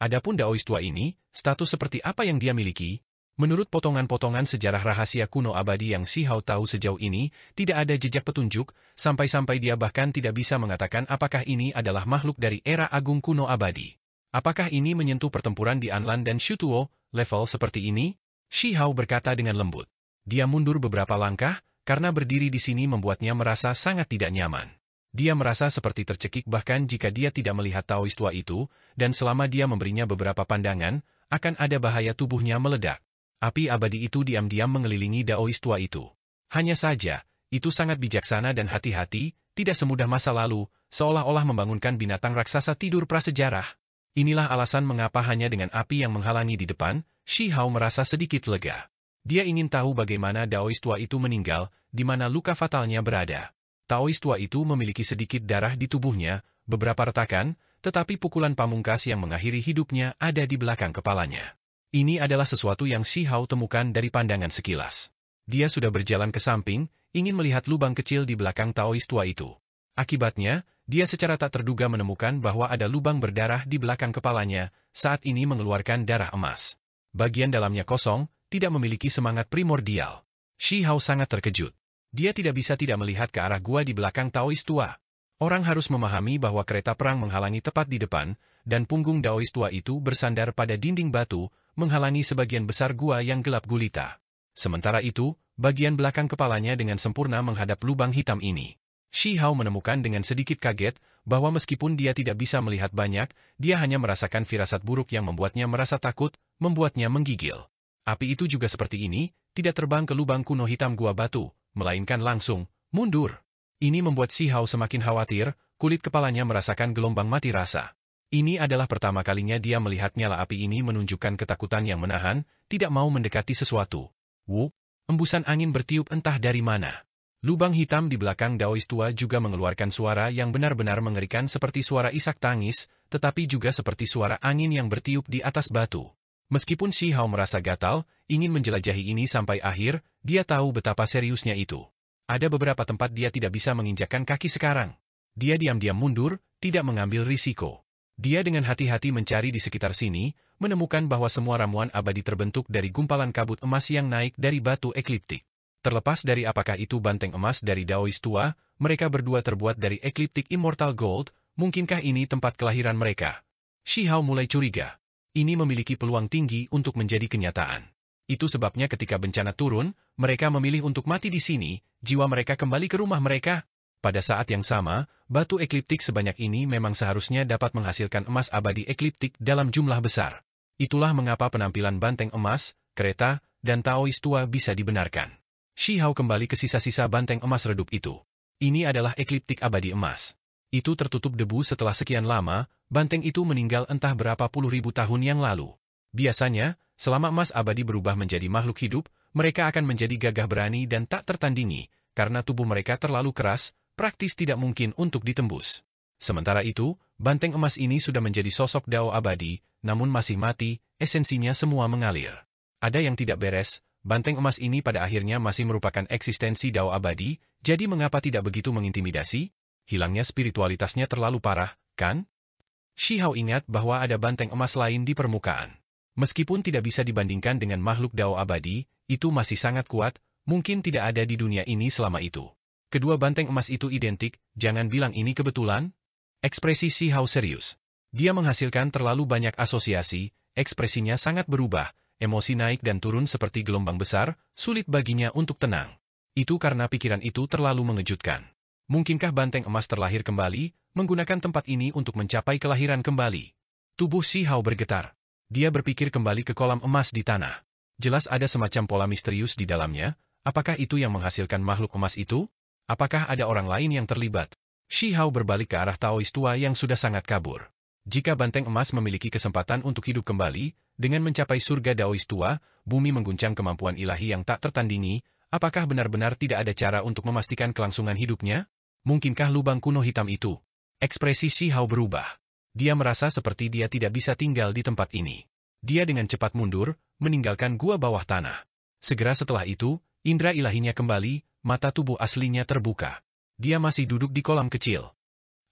Adapun Daoist tua ini, status seperti apa yang dia miliki? Menurut potongan-potongan sejarah rahasia kuno abadi yang Shihao tahu sejauh ini, tidak ada jejak petunjuk, sampai-sampai dia bahkan tidak bisa mengatakan apakah ini adalah makhluk dari era agung kuno abadi. Apakah ini menyentuh pertempuran di Anlan dan Shutuo, level seperti ini? Shihao berkata dengan lembut. Dia mundur beberapa langkah, karena berdiri di sini membuatnya merasa sangat tidak nyaman. Dia merasa seperti tercekik bahkan jika dia tidak melihat Taoist tua itu, dan selama dia memberinya beberapa pandangan, akan ada bahaya tubuhnya meledak. Api abadi itu diam-diam mengelilingi Daoist tua itu. Hanya saja, itu sangat bijaksana dan hati-hati, tidak semudah masa lalu, seolah-olah membangunkan binatang raksasa tidur prasejarah. Inilah alasan mengapa hanya dengan api yang menghalangi di depan, Shihao merasa sedikit lega. Dia ingin tahu bagaimana Daoist tua itu meninggal, di mana luka fatalnya berada. Taoist tua itu memiliki sedikit darah di tubuhnya, beberapa retakan, tetapi pukulan pamungkas yang mengakhiri hidupnya ada di belakang kepalanya. Ini adalah sesuatu yang Shihao temukan dari pandangan sekilas. Dia sudah berjalan ke samping, ingin melihat lubang kecil di belakang Taoist tua itu. Akibatnya, dia secara tak terduga menemukan bahwa ada lubang berdarah di belakang kepalanya, saat ini mengeluarkan darah emas. Bagian dalamnya kosong, tidak memiliki semangat primordial. Shihao sangat terkejut. Dia tidak bisa tidak melihat ke arah gua di belakang Taoist tua. Orang harus memahami bahwa kereta perang menghalangi tepat di depan, dan punggung Daoist tua itu bersandar pada dinding batu, menghalangi sebagian besar gua yang gelap gulita. Sementara itu, bagian belakang kepalanya dengan sempurna menghadap lubang hitam ini. Shihao menemukan dengan sedikit kaget, bahwa meskipun dia tidak bisa melihat banyak, dia hanya merasakan firasat buruk yang membuatnya merasa takut, membuatnya menggigil. Api itu juga seperti ini, tidak terbang ke lubang kuno hitam gua batu, melainkan langsung mundur. Ini membuat Shihao semakin khawatir, kulit kepalanya merasakan gelombang mati rasa. Ini adalah pertama kalinya dia melihat nyala api ini menunjukkan ketakutan yang menahan, tidak mau mendekati sesuatu. Embusan angin bertiup entah dari mana. Lubang hitam di belakang Daois tua juga mengeluarkan suara yang benar-benar mengerikan seperti suara isak tangis, tetapi juga seperti suara angin yang bertiup di atas batu. Meskipun Shi Hao merasa gatal, ingin menjelajahi ini sampai akhir, dia tahu betapa seriusnya itu. Ada beberapa tempat dia tidak bisa menginjakkan kaki sekarang. Dia diam-diam mundur, tidak mengambil risiko. Dia dengan hati-hati mencari di sekitar sini, menemukan bahwa semua ramuan abadi terbentuk dari gumpalan kabut emas yang naik dari batu ekliptik. Terlepas dari apakah itu banteng emas dari Daois tua, mereka berdua terbuat dari ekliptik Immortal Gold, mungkinkah ini tempat kelahiran mereka? Shi Hao mulai curiga. Ini memiliki peluang tinggi untuk menjadi kenyataan. Itu sebabnya ketika bencana turun, mereka memilih untuk mati di sini, jiwa mereka kembali ke rumah mereka. Pada saat yang sama, batu ekliptik sebanyak ini memang seharusnya dapat menghasilkan emas abadi ekliptik dalam jumlah besar. Itulah mengapa penampilan banteng emas, kereta, dan Taois tua bisa dibenarkan. Shi Hao kembali ke sisa-sisa banteng emas redup itu. Ini adalah ekliptik abadi emas. Itu tertutup debu setelah sekian lama, banteng itu meninggal entah berapa puluh ribu tahun yang lalu. Biasanya, selama emas abadi berubah menjadi makhluk hidup, mereka akan menjadi gagah berani dan tak tertandingi, karena tubuh mereka terlalu keras, praktis tidak mungkin untuk ditembus. Sementara itu, banteng emas ini sudah menjadi sosok Dao abadi, namun masih mati, esensinya semua mengalir. Ada yang tidak beres, banteng emas ini pada akhirnya masih merupakan eksistensi Dao abadi, jadi mengapa tidak begitu mengintimidasi? Hilangnya spiritualitasnya terlalu parah, kan? Shi Hao ingat bahwa ada banteng emas lain di permukaan. Meskipun tidak bisa dibandingkan dengan makhluk Dao abadi, itu masih sangat kuat, mungkin tidak ada di dunia ini selama itu. Kedua banteng emas itu identik, jangan bilang ini kebetulan. Ekspresi Shi Hao serius. Dia menghasilkan terlalu banyak asosiasi, ekspresinya sangat berubah, emosi naik dan turun seperti gelombang besar, sulit baginya untuk tenang. Itu karena pikiran itu terlalu mengejutkan. Mungkinkah banteng emas terlahir kembali, menggunakan tempat ini untuk mencapai kelahiran kembali? Tubuh Shi Hao bergetar. Dia berpikir kembali ke kolam emas di tanah. Jelas ada semacam pola misterius di dalamnya. Apakah itu yang menghasilkan makhluk emas itu? Apakah ada orang lain yang terlibat? Shi Hao berbalik ke arah Taois tua yang sudah sangat kabur. Jika banteng emas memiliki kesempatan untuk hidup kembali, dengan mencapai surga Daois tua, bumi mengguncang kemampuan ilahi yang tak tertandingi, apakah benar-benar tidak ada cara untuk memastikan kelangsungan hidupnya? Mungkinkah lubang kuno hitam itu? Ekspresi Shi Hao berubah. Dia merasa seperti dia tidak bisa tinggal di tempat ini. Dia dengan cepat mundur, meninggalkan gua bawah tanah. Segera setelah itu, indera ilahinya kembali, mata tubuh aslinya terbuka. Dia masih duduk di kolam kecil.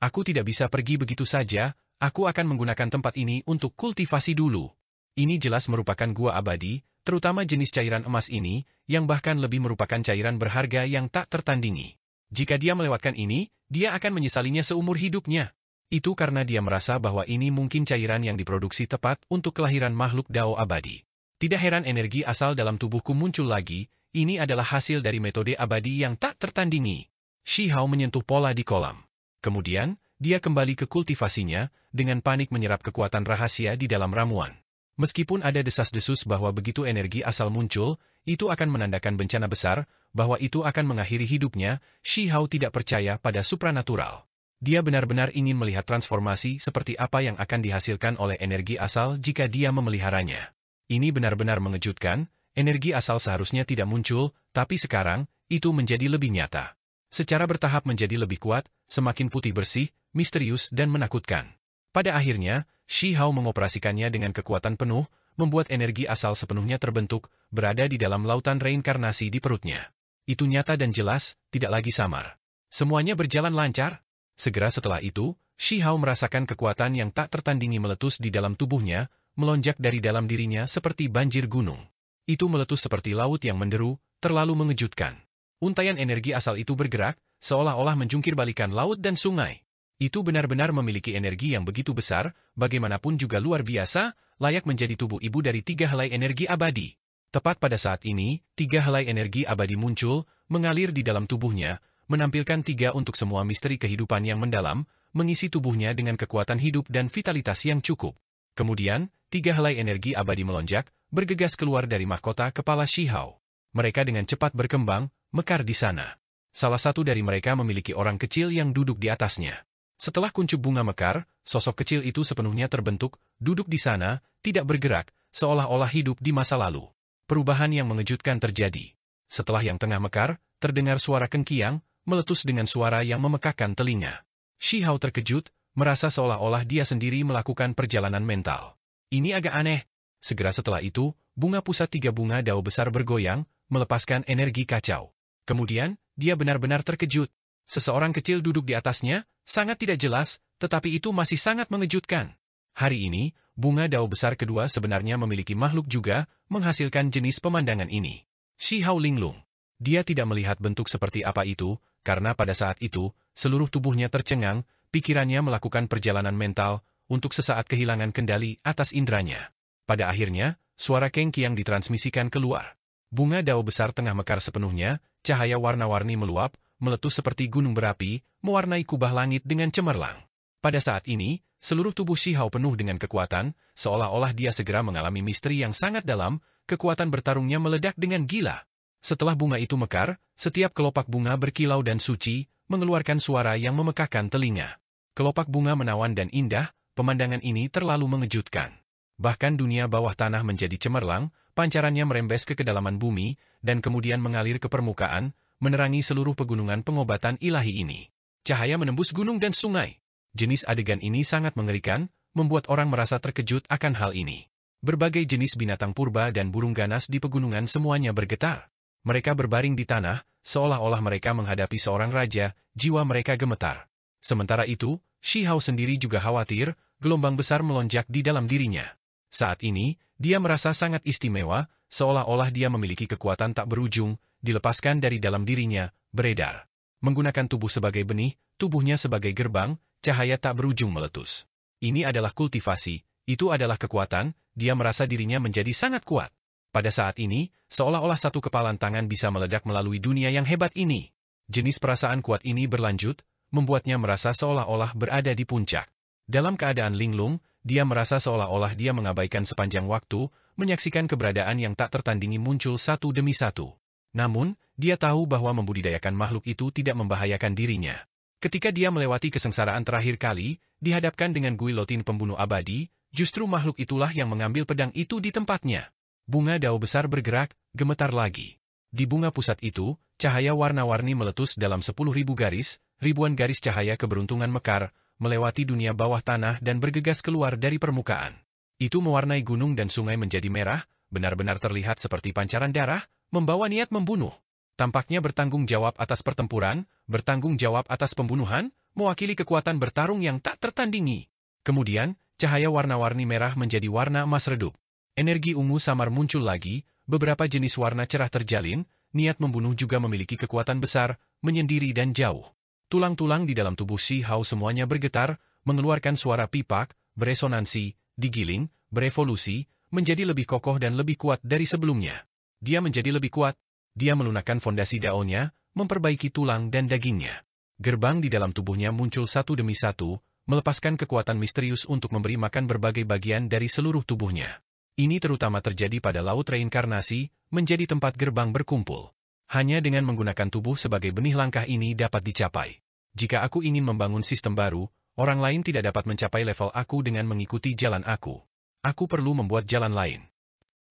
Aku tidak bisa pergi begitu saja, aku akan menggunakan tempat ini untuk kultivasi dulu. Ini jelas merupakan gua abadi, terutama jenis cairan emas ini, yang bahkan lebih merupakan cairan berharga yang tak tertandingi. Jika dia melewatkan ini, dia akan menyesalinya seumur hidupnya. Itu karena dia merasa bahwa ini mungkin cairan yang diproduksi tepat untuk kelahiran makhluk Dao abadi. Tidak heran energi asal dalam tubuhku muncul lagi, ini adalah hasil dari metode abadi yang tak tertandingi. Shi Hao menyentuh pola di kolam. Kemudian, dia kembali ke kultivasinya, dengan panik menyerap kekuatan rahasia di dalam ramuan. Meskipun ada desas-desus bahwa begitu energi asal muncul, itu akan menandakan bencana besar, bahwa itu akan mengakhiri hidupnya, Shi Hao tidak percaya pada supranatural. Dia benar-benar ingin melihat transformasi seperti apa yang akan dihasilkan oleh energi asal jika dia memeliharanya. Ini benar-benar mengejutkan, energi asal seharusnya tidak muncul, tapi sekarang, itu menjadi lebih nyata. Secara bertahap menjadi lebih kuat, semakin putih bersih, misterius dan menakutkan. Pada akhirnya, Shi Hao mengoperasikannya dengan kekuatan penuh, membuat energi asal sepenuhnya terbentuk, berada di dalam lautan reinkarnasi di perutnya. Itu nyata dan jelas, tidak lagi samar. Semuanya berjalan lancar. Segera setelah itu, Shi Hao merasakan kekuatan yang tak tertandingi meletus di dalam tubuhnya, melonjak dari dalam dirinya seperti banjir gunung. Itu meletus seperti laut yang menderu, terlalu mengejutkan. Untaian energi asal itu bergerak, seolah-olah menjungkir balikan laut dan sungai. Itu benar-benar memiliki energi yang begitu besar, bagaimanapun juga luar biasa, layak menjadi tubuh ibu dari 3 helai energi abadi. Tepat pada saat ini, 3 helai energi abadi muncul, mengalir di dalam tubuhnya, menampilkan 3 untuk semua misteri kehidupan yang mendalam, mengisi tubuhnya dengan kekuatan hidup dan vitalitas yang cukup. Kemudian, 3 helai energi abadi melonjak, bergegas keluar dari mahkota kepala Shi Hao. Mereka dengan cepat berkembang, mekar di sana. Salah satu dari mereka memiliki orang kecil yang duduk di atasnya. Setelah kuncup bunga mekar, sosok kecil itu sepenuhnya terbentuk, duduk di sana, tidak bergerak, seolah-olah hidup di masa lalu. Perubahan yang mengejutkan terjadi. Setelah yang tengah mekar, terdengar suara kengkiang, meletus dengan suara yang memekakan telinga. Shi Hao terkejut, merasa seolah-olah dia sendiri melakukan perjalanan mental. Ini agak aneh. Segera setelah itu, bunga pusat 3 bunga dao besar bergoyang, melepaskan energi kacau. Kemudian, dia benar-benar terkejut. Seseorang kecil duduk di atasnya, sangat tidak jelas, tetapi itu masih sangat mengejutkan. Hari ini, bunga dao besar kedua sebenarnya memiliki makhluk juga, menghasilkan jenis pemandangan ini. Shi Hao linglung. Dia tidak melihat bentuk seperti apa itu, karena pada saat itu, seluruh tubuhnya tercengang, pikirannya melakukan perjalanan mental, untuk sesaat kehilangan kendali atas indranya. Pada akhirnya, suara kengkiang ditransmisikan keluar. Bunga dao besar tengah mekar sepenuhnya, cahaya warna-warni meluap, meletus seperti gunung berapi, mewarnai kubah langit dengan cemerlang. Pada saat ini, seluruh tubuh Shi Hao penuh dengan kekuatan, seolah-olah dia segera mengalami misteri yang sangat dalam, kekuatan bertarungnya meledak dengan gila. Setelah bunga itu mekar, setiap kelopak bunga berkilau dan suci, mengeluarkan suara yang memekakan telinga. Kelopak bunga menawan dan indah, pemandangan ini terlalu mengejutkan. Bahkan dunia bawah tanah menjadi cemerlang, pancarannya merembes ke kedalaman bumi, dan kemudian mengalir ke permukaan, menerangi seluruh pegunungan pengobatan ilahi ini. Cahaya menembus gunung dan sungai. Jenis adegan ini sangat mengerikan, membuat orang merasa terkejut akan hal ini. Berbagai jenis binatang purba dan burung ganas di pegunungan semuanya bergetar. Mereka berbaring di tanah, seolah-olah mereka menghadapi seorang raja, jiwa mereka gemetar. Sementara itu, Shi Hao sendiri juga khawatir, gelombang besar melonjak di dalam dirinya. Saat ini, dia merasa sangat istimewa, seolah-olah dia memiliki kekuatan tak berujung, dilepaskan dari dalam dirinya, beredar. Menggunakan tubuh sebagai benih, tubuhnya sebagai gerbang, cahaya tak berujung meletus. Ini adalah kultivasi, itu adalah kekuatan, dia merasa dirinya menjadi sangat kuat. Pada saat ini, seolah-olah satu kepalan tangan bisa meledak melalui dunia yang hebat ini. Jenis perasaan kuat ini berlanjut, membuatnya merasa seolah-olah berada di puncak. Dalam keadaan linglung, dia merasa seolah-olah dia mengabaikan sepanjang waktu, menyaksikan keberadaan yang tak tertandingi muncul satu demi satu. Namun, dia tahu bahwa membudidayakan makhluk itu tidak membahayakan dirinya. Ketika dia melewati kesengsaraan terakhir kali, dihadapkan dengan guillotine pembunuh abadi, justru makhluk itulah yang mengambil pedang itu di tempatnya. Bunga dao besar bergerak, gemetar lagi. Di bunga pusat itu, cahaya warna-warni meletus dalam 10.000 garis, ribuan garis cahaya keberuntungan mekar, melewati dunia bawah tanah dan bergegas keluar dari permukaan. Itu mewarnai gunung dan sungai menjadi merah, benar-benar terlihat seperti pancaran darah, membawa niat membunuh. Tampaknya bertanggung jawab atas pertempuran, bertanggung jawab atas pembunuhan, mewakili kekuatan bertarung yang tak tertandingi. Kemudian, cahaya warna-warni merah menjadi warna emas redup. Energi ungu samar muncul lagi, beberapa jenis warna cerah terjalin, niat membunuh juga memiliki kekuatan besar, menyendiri dan jauh. Tulang-tulang di dalam tubuh Shi Hao semuanya bergetar, mengeluarkan suara pipak, beresonansi, digiling, berevolusi, menjadi lebih kokoh dan lebih kuat dari sebelumnya. Dia menjadi lebih kuat, dia melunakkan fondasi daunnya, memperbaiki tulang dan dagingnya. Gerbang di dalam tubuhnya muncul satu demi satu, melepaskan kekuatan misterius untuk memberi makan berbagai bagian dari seluruh tubuhnya. Ini terutama terjadi pada laut reinkarnasi, menjadi tempat gerbang berkumpul. Hanya dengan menggunakan tubuh sebagai benih langkah ini dapat dicapai. Jika aku ingin membangun sistem baru, orang lain tidak dapat mencapai level aku dengan mengikuti jalan aku. Aku perlu membuat jalan lain.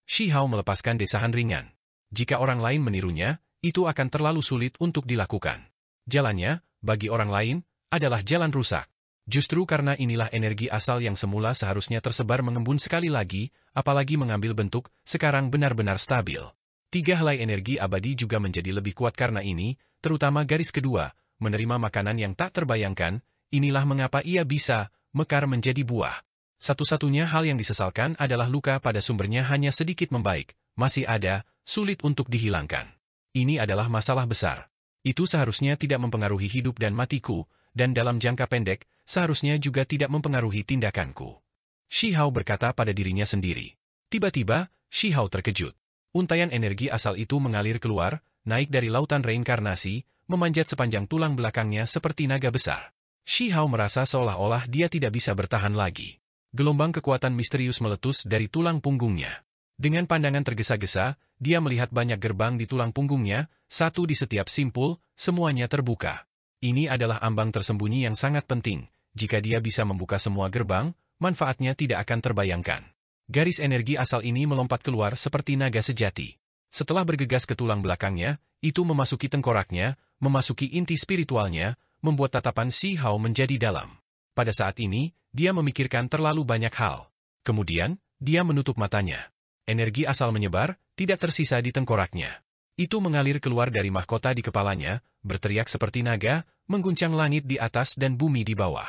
Shi Hao melepaskan desahan ringan. Jika orang lain menirunya, itu akan terlalu sulit untuk dilakukan. Jalannya, bagi orang lain, adalah jalan rusak. Justru karena inilah energi asal yang semula seharusnya tersebar mengembun sekali lagi, apalagi mengambil bentuk, sekarang benar-benar stabil. 3 helai energi abadi juga menjadi lebih kuat karena ini, terutama garis kedua, menerima makanan yang tak terbayangkan, inilah mengapa ia bisa mekar menjadi buah. Satu-satunya hal yang disesalkan adalah luka pada sumbernya hanya sedikit membaik, masih ada, sulit untuk dihilangkan. Ini adalah masalah besar. Itu seharusnya tidak mempengaruhi hidup dan matiku, dan dalam jangka pendek, seharusnya juga tidak mempengaruhi tindakanku. Shi Hao berkata pada dirinya sendiri. Tiba-tiba, Shi Hao terkejut. Untaian energi asal itu mengalir keluar, naik dari lautan reinkarnasi, memanjat sepanjang tulang belakangnya seperti naga besar. Shi Hao merasa seolah-olah dia tidak bisa bertahan lagi. Gelombang kekuatan misterius meletus dari tulang punggungnya. Dengan pandangan tergesa-gesa, dia melihat banyak gerbang di tulang punggungnya, satu di setiap simpul, semuanya terbuka. Ini adalah ambang tersembunyi yang sangat penting. Jika dia bisa membuka semua gerbang, manfaatnya tidak akan terbayangkan. Garis energi asal ini melompat keluar seperti naga sejati. Setelah bergegas ke tulang belakangnya, itu memasuki tengkoraknya, memasuki inti spiritualnya, membuat tatapan Shi Hao menjadi dalam. Pada saat ini, dia memikirkan terlalu banyak hal. Kemudian, dia menutup matanya. Energi asal menyebar, tidak tersisa di tengkoraknya. Itu mengalir keluar dari mahkota di kepalanya, berteriak seperti naga, mengguncang langit di atas dan bumi di bawah.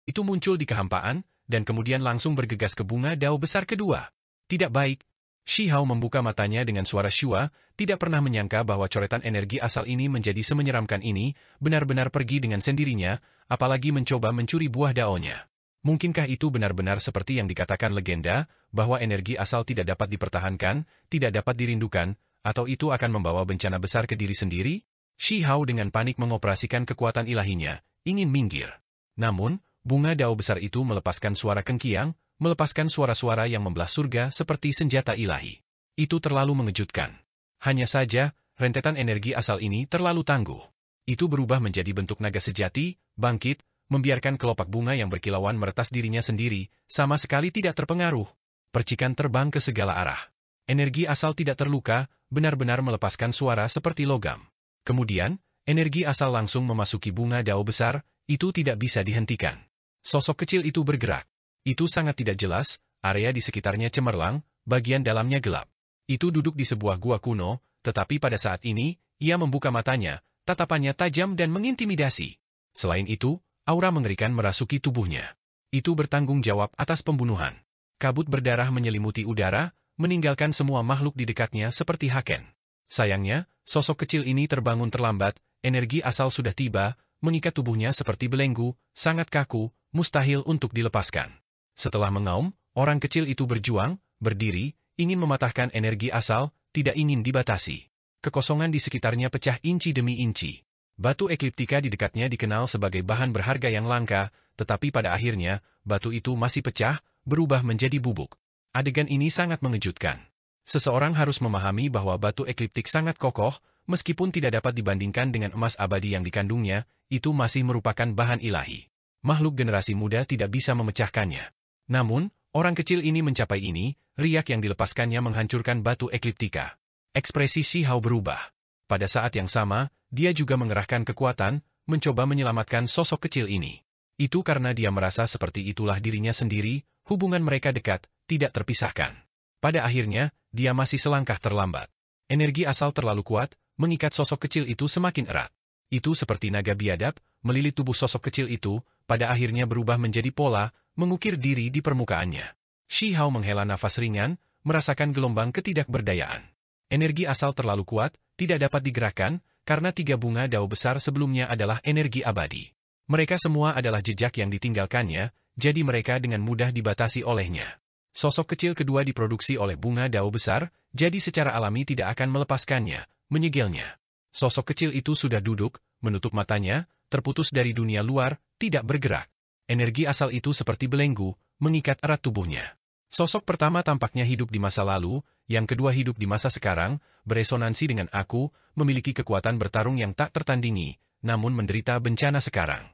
Itu muncul di kehampaan, dan kemudian langsung bergegas ke bunga dao besar kedua. Tidak baik. Shi Hao membuka matanya dengan suara syua, tidak pernah menyangka bahwa coretan energi asal ini menjadi semenyeramkan ini, benar-benar pergi dengan sendirinya, apalagi mencoba mencuri buah daonya. Mungkinkah itu benar-benar seperti yang dikatakan legenda, bahwa energi asal tidak dapat dipertahankan, tidak dapat dirindukan, atau itu akan membawa bencana besar ke diri sendiri? Shi Hao dengan panik mengoperasikan kekuatan ilahinya, ingin minggir. Namun, bunga dao besar itu melepaskan suara kengkiang, melepaskan suara-suara yang membelah surga seperti senjata ilahi. Itu terlalu mengejutkan. Hanya saja, rentetan energi asal ini terlalu tangguh. Itu berubah menjadi bentuk naga sejati, bangkit, membiarkan kelopak bunga yang berkilauan meretas dirinya sendiri, sama sekali tidak terpengaruh. Percikan terbang ke segala arah. Energi asal tidak terluka, benar-benar melepaskan suara seperti logam. Kemudian, energi asal langsung memasuki bunga dao besar, itu tidak bisa dihentikan. Sosok kecil itu bergerak. Itu sangat tidak jelas, area di sekitarnya cemerlang, bagian dalamnya gelap. Itu duduk di sebuah gua kuno, tetapi pada saat ini, ia membuka matanya, tatapannya tajam dan mengintimidasi. Selain itu, aura mengerikan merasuki tubuhnya. Itu bertanggung jawab atas pembunuhan. Kabut berdarah menyelimuti udara, meninggalkan semua makhluk di dekatnya seperti Haken. Sayangnya, sosok kecil ini terbangun terlambat, energi asal sudah tiba, mengikat tubuhnya seperti belenggu, sangat kaku, mustahil untuk dilepaskan. Setelah mengaum, orang kecil itu berjuang, berdiri, ingin mematahkan energi asal, tidak ingin dibatasi. Kekosongan di sekitarnya pecah inci demi inci. Batu ekliptika di dekatnya dikenal sebagai bahan berharga yang langka, tetapi pada akhirnya, batu itu masih pecah, berubah menjadi bubuk. Adegan ini sangat mengejutkan. Seseorang harus memahami bahwa batu ekliptik sangat kokoh, meskipun tidak dapat dibandingkan dengan emas abadi yang dikandungnya, itu masih merupakan bahan ilahi. Makhluk generasi muda tidak bisa memecahkannya. Namun, orang kecil ini mencapai ini, riak yang dilepaskannya menghancurkan batu ekliptika. Ekspresi Shi Hao berubah. Pada saat yang sama, dia juga mengerahkan kekuatan, mencoba menyelamatkan sosok kecil ini. Itu karena dia merasa seperti itulah dirinya sendiri, hubungan mereka dekat, tidak terpisahkan. Pada akhirnya, dia masih selangkah terlambat. Energi asal terlalu kuat, mengikat sosok kecil itu semakin erat. Itu seperti naga biadab, melilit tubuh sosok kecil itu, pada akhirnya berubah menjadi pola, mengukir diri di permukaannya. Shi Hao menghela nafas ringan, merasakan gelombang ketidakberdayaan. Energi asal terlalu kuat, tidak dapat digerakkan, karena 3 bunga dao besar sebelumnya adalah energi abadi. Mereka semua adalah jejak yang ditinggalkannya, jadi mereka dengan mudah dibatasi olehnya. Sosok kecil kedua diproduksi oleh bunga dao besar, jadi secara alami tidak akan melepaskannya, menyegelnya. Sosok kecil itu sudah duduk, menutup matanya, terputus dari dunia luar, tidak bergerak. Energi asal itu seperti belenggu, mengikat erat tubuhnya. Sosok pertama tampaknya hidup di masa lalu, yang kedua hidup di masa sekarang, beresonansi dengan aku, memiliki kekuatan bertarung yang tak tertandingi, namun menderita bencana sekarang.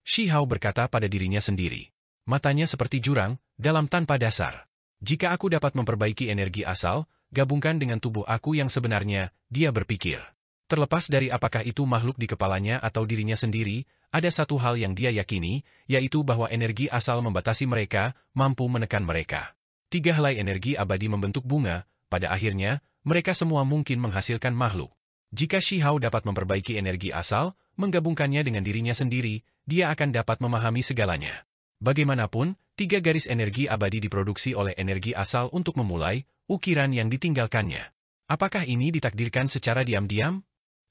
Shi Hao berkata pada dirinya sendiri. Matanya seperti jurang, dalam tanpa dasar. Jika aku dapat memperbaiki energi asal, gabungkan dengan tubuh aku yang sebenarnya, dia berpikir. Terlepas dari apakah itu makhluk di kepalanya atau dirinya sendiri, ada satu hal yang dia yakini, yaitu bahwa energi asal membatasi mereka, mampu menekan mereka. 3 helai energi abadi membentuk bunga, pada akhirnya, mereka semua mungkin menghasilkan makhluk. Jika Shi Hao dapat memperbaiki energi asal, menggabungkannya dengan dirinya sendiri, dia akan dapat memahami segalanya. Bagaimanapun, 3 garis energi abadi diproduksi oleh energi asal untuk memulai ukiran yang ditinggalkannya. Apakah ini ditakdirkan secara diam-diam?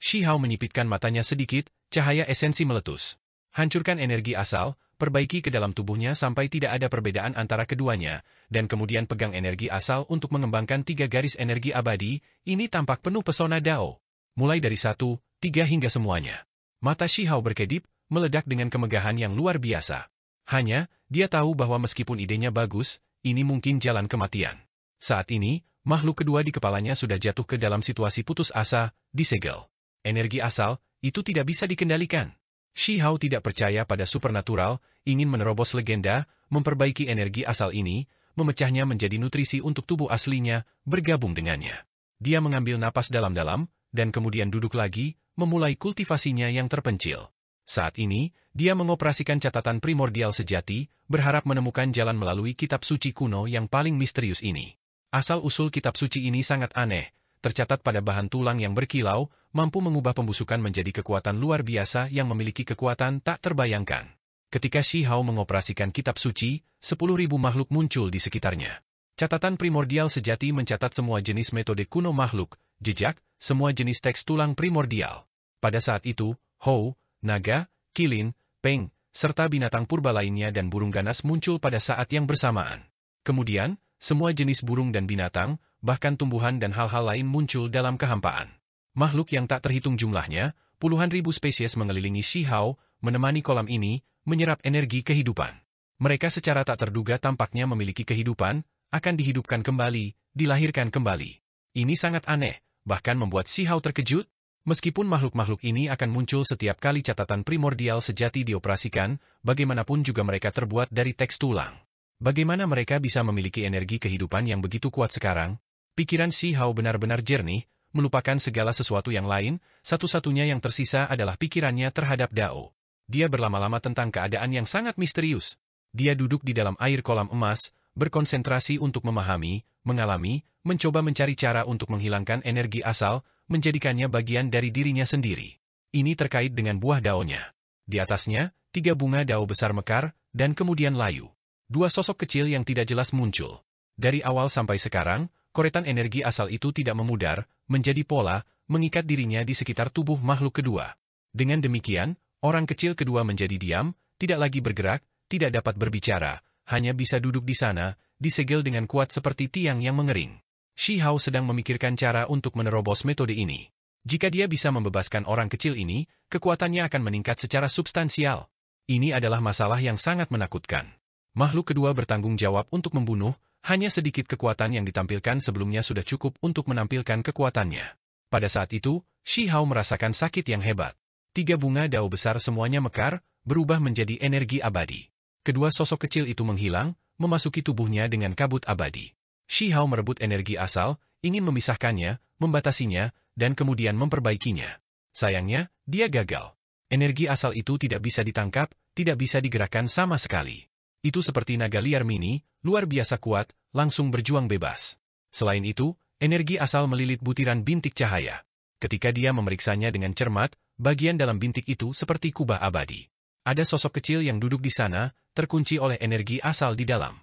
Shi Hao menyipitkan matanya sedikit, cahaya esensi meletus. Hancurkan energi asal, perbaiki ke dalam tubuhnya sampai tidak ada perbedaan antara keduanya, dan kemudian pegang energi asal untuk mengembangkan 3 garis energi abadi, ini tampak penuh pesona Dao. Mulai dari 1, 3 hingga semuanya. Mata Shi Hao berkedip, meledak dengan kemegahan yang luar biasa. Hanya, dia tahu bahwa meskipun idenya bagus, ini mungkin jalan kematian. Saat ini, makhluk kedua di kepalanya sudah jatuh ke dalam situasi putus asa, disegel. Energi asal, itu tidak bisa dikendalikan. Shi Hao tidak percaya pada supernatural, ingin menerobos legenda, memperbaiki energi asal ini, memecahnya menjadi nutrisi untuk tubuh aslinya, bergabung dengannya. Dia mengambil napas dalam-dalam, dan kemudian duduk lagi, memulai kultivasinya yang terpencil. Saat ini, dia mengoperasikan catatan primordial sejati, berharap menemukan jalan melalui kitab suci kuno yang paling misterius ini. Asal-usul kitab suci ini sangat aneh, tercatat pada bahan tulang yang berkilau, mampu mengubah pembusukan menjadi kekuatan luar biasa yang memiliki kekuatan tak terbayangkan. Ketika Shi Hao mengoperasikan kitab suci, 10.000 makhluk muncul di sekitarnya. Catatan primordial sejati mencatat semua jenis metode kuno makhluk, jejak, semua jenis teks tulang primordial. Pada saat itu, Hou, naga, kilin, peng, serta binatang purba lainnya dan burung ganas muncul pada saat yang bersamaan. Kemudian, semua jenis burung dan binatang, bahkan tumbuhan dan hal-hal lain muncul dalam kehampaan. Makhluk yang tak terhitung jumlahnya, puluhan ribu spesies mengelilingi Shi Hao, menemani kolam ini, menyerap energi kehidupan. Mereka secara tak terduga tampaknya memiliki kehidupan, akan dihidupkan kembali, dilahirkan kembali. Ini sangat aneh, bahkan membuat Shi Hao terkejut. Meskipun makhluk-makhluk ini akan muncul setiap kali catatan primordial sejati dioperasikan, bagaimanapun juga mereka terbuat dari teks tulang. Bagaimana mereka bisa memiliki energi kehidupan yang begitu kuat sekarang? Pikiran Shi Hao benar-benar jernih, melupakan segala sesuatu yang lain, satu-satunya yang tersisa adalah pikirannya terhadap Dao. Dia berlama-lama tentang keadaan yang sangat misterius. Dia duduk di dalam air kolam emas, berkonsentrasi untuk memahami, mengalami, mencoba mencari cara untuk menghilangkan energi asal, menjadikannya bagian dari dirinya sendiri. Ini terkait dengan buah daonya. Di atasnya, 3 bunga dao besar mekar, dan kemudian layu. 2 sosok kecil yang tidak jelas muncul. Dari awal sampai sekarang, koretan energi asal itu tidak memudar, menjadi pola, mengikat dirinya di sekitar tubuh makhluk kedua. Dengan demikian, orang kecil kedua menjadi diam, tidak lagi bergerak, tidak dapat berbicara, hanya bisa duduk di sana, disegel dengan kuat seperti tiang yang mengering. Shi Hao sedang memikirkan cara untuk menerobos metode ini. Jika dia bisa membebaskan orang kecil ini, kekuatannya akan meningkat secara substansial. Ini adalah masalah yang sangat menakutkan. Makhluk kedua bertanggung jawab untuk membunuh, hanya sedikit kekuatan yang ditampilkan sebelumnya sudah cukup untuk menampilkan kekuatannya. Pada saat itu, Shi Hao merasakan sakit yang hebat. 3 bunga dao besar semuanya mekar, berubah menjadi energi abadi. Kedua sosok kecil itu menghilang, memasuki tubuhnya dengan kabut abadi. Shi Hao merebut energi asal, ingin memisahkannya, membatasinya, dan kemudian memperbaikinya. Sayangnya, dia gagal. Energi asal itu tidak bisa ditangkap, tidak bisa digerakkan sama sekali. Itu seperti naga liar mini, luar biasa kuat, langsung berjuang bebas. Selain itu, energi asal melilit butiran bintik cahaya. Ketika dia memeriksanya dengan cermat, bagian dalam bintik itu seperti kubah abadi. Ada sosok kecil yang duduk di sana, terkunci oleh energi asal di dalam.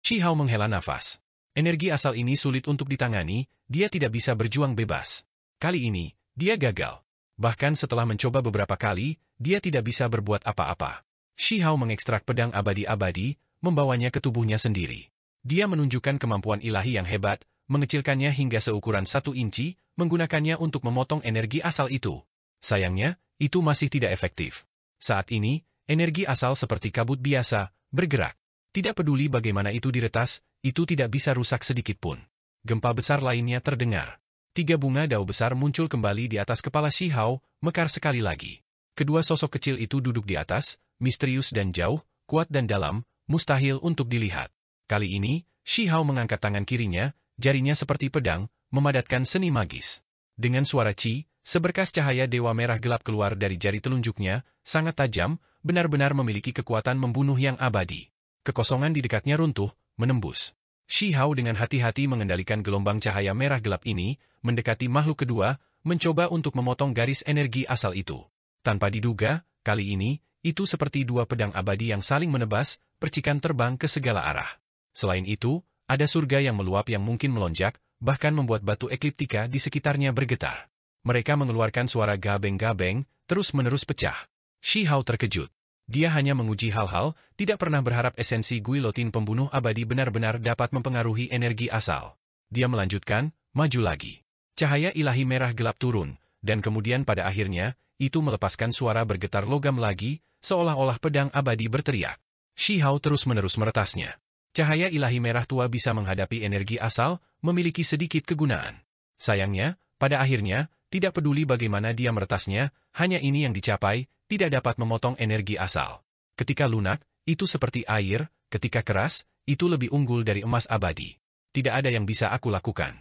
Shi Hao menghela nafas. Energi asal ini sulit untuk ditangani, dia tidak bisa berjuang bebas. Kali ini, dia gagal. Bahkan setelah mencoba beberapa kali, dia tidak bisa berbuat apa-apa. Shi Hao mengekstrak pedang abadi-abadi, membawanya ke tubuhnya sendiri. Dia menunjukkan kemampuan ilahi yang hebat, mengecilkannya hingga seukuran 1 inci, menggunakannya untuk memotong energi asal itu. Sayangnya, itu masih tidak efektif. Saat ini, energi asal seperti kabut biasa, bergerak. Tidak peduli bagaimana itu diretas, itu tidak bisa rusak sedikitpun. Gempa besar lainnya terdengar. 3 bunga dao besar muncul kembali di atas kepala Shi Hao, mekar sekali lagi. Kedua sosok kecil itu duduk di atas, misterius dan jauh, kuat dan dalam, mustahil untuk dilihat. Kali ini, Shi Hao mengangkat tangan kirinya, jarinya seperti pedang, memadatkan seni magis. Dengan suara ci, seberkas cahaya dewa merah gelap keluar dari jari telunjuknya, sangat tajam, benar-benar memiliki kekuatan membunuh yang abadi. Kekosongan di dekatnya runtuh, menembus. Shi Hao dengan hati-hati mengendalikan gelombang cahaya merah gelap ini, mendekati makhluk kedua, mencoba untuk memotong garis energi asal itu. Tanpa diduga, kali ini, itu seperti 2 pedang abadi yang saling menebas, percikan terbang ke segala arah. Selain itu, ada surga yang meluap yang mungkin melonjak, bahkan membuat batu ekliptika di sekitarnya bergetar. Mereka mengeluarkan suara gabeng-gabeng, terus-menerus pecah. Shi Hao terkejut. Dia hanya menguji hal-hal, tidak pernah berharap esensi guilotin pembunuh abadi benar-benar dapat mempengaruhi energi asal. Dia melanjutkan, maju lagi. Cahaya ilahi merah gelap turun, dan kemudian pada akhirnya, itu melepaskan suara bergetar logam lagi, seolah-olah pedang abadi berteriak. Shi Hao terus-menerus meretasnya. Cahaya ilahi merah tua bisa menghadapi energi asal, memiliki sedikit kegunaan. Sayangnya, pada akhirnya, tidak peduli bagaimana dia meretasnya, hanya ini yang dicapai, tidak dapat memotong energi asal. Ketika lunak, itu seperti air, ketika keras, itu lebih unggul dari emas abadi. Tidak ada yang bisa aku lakukan.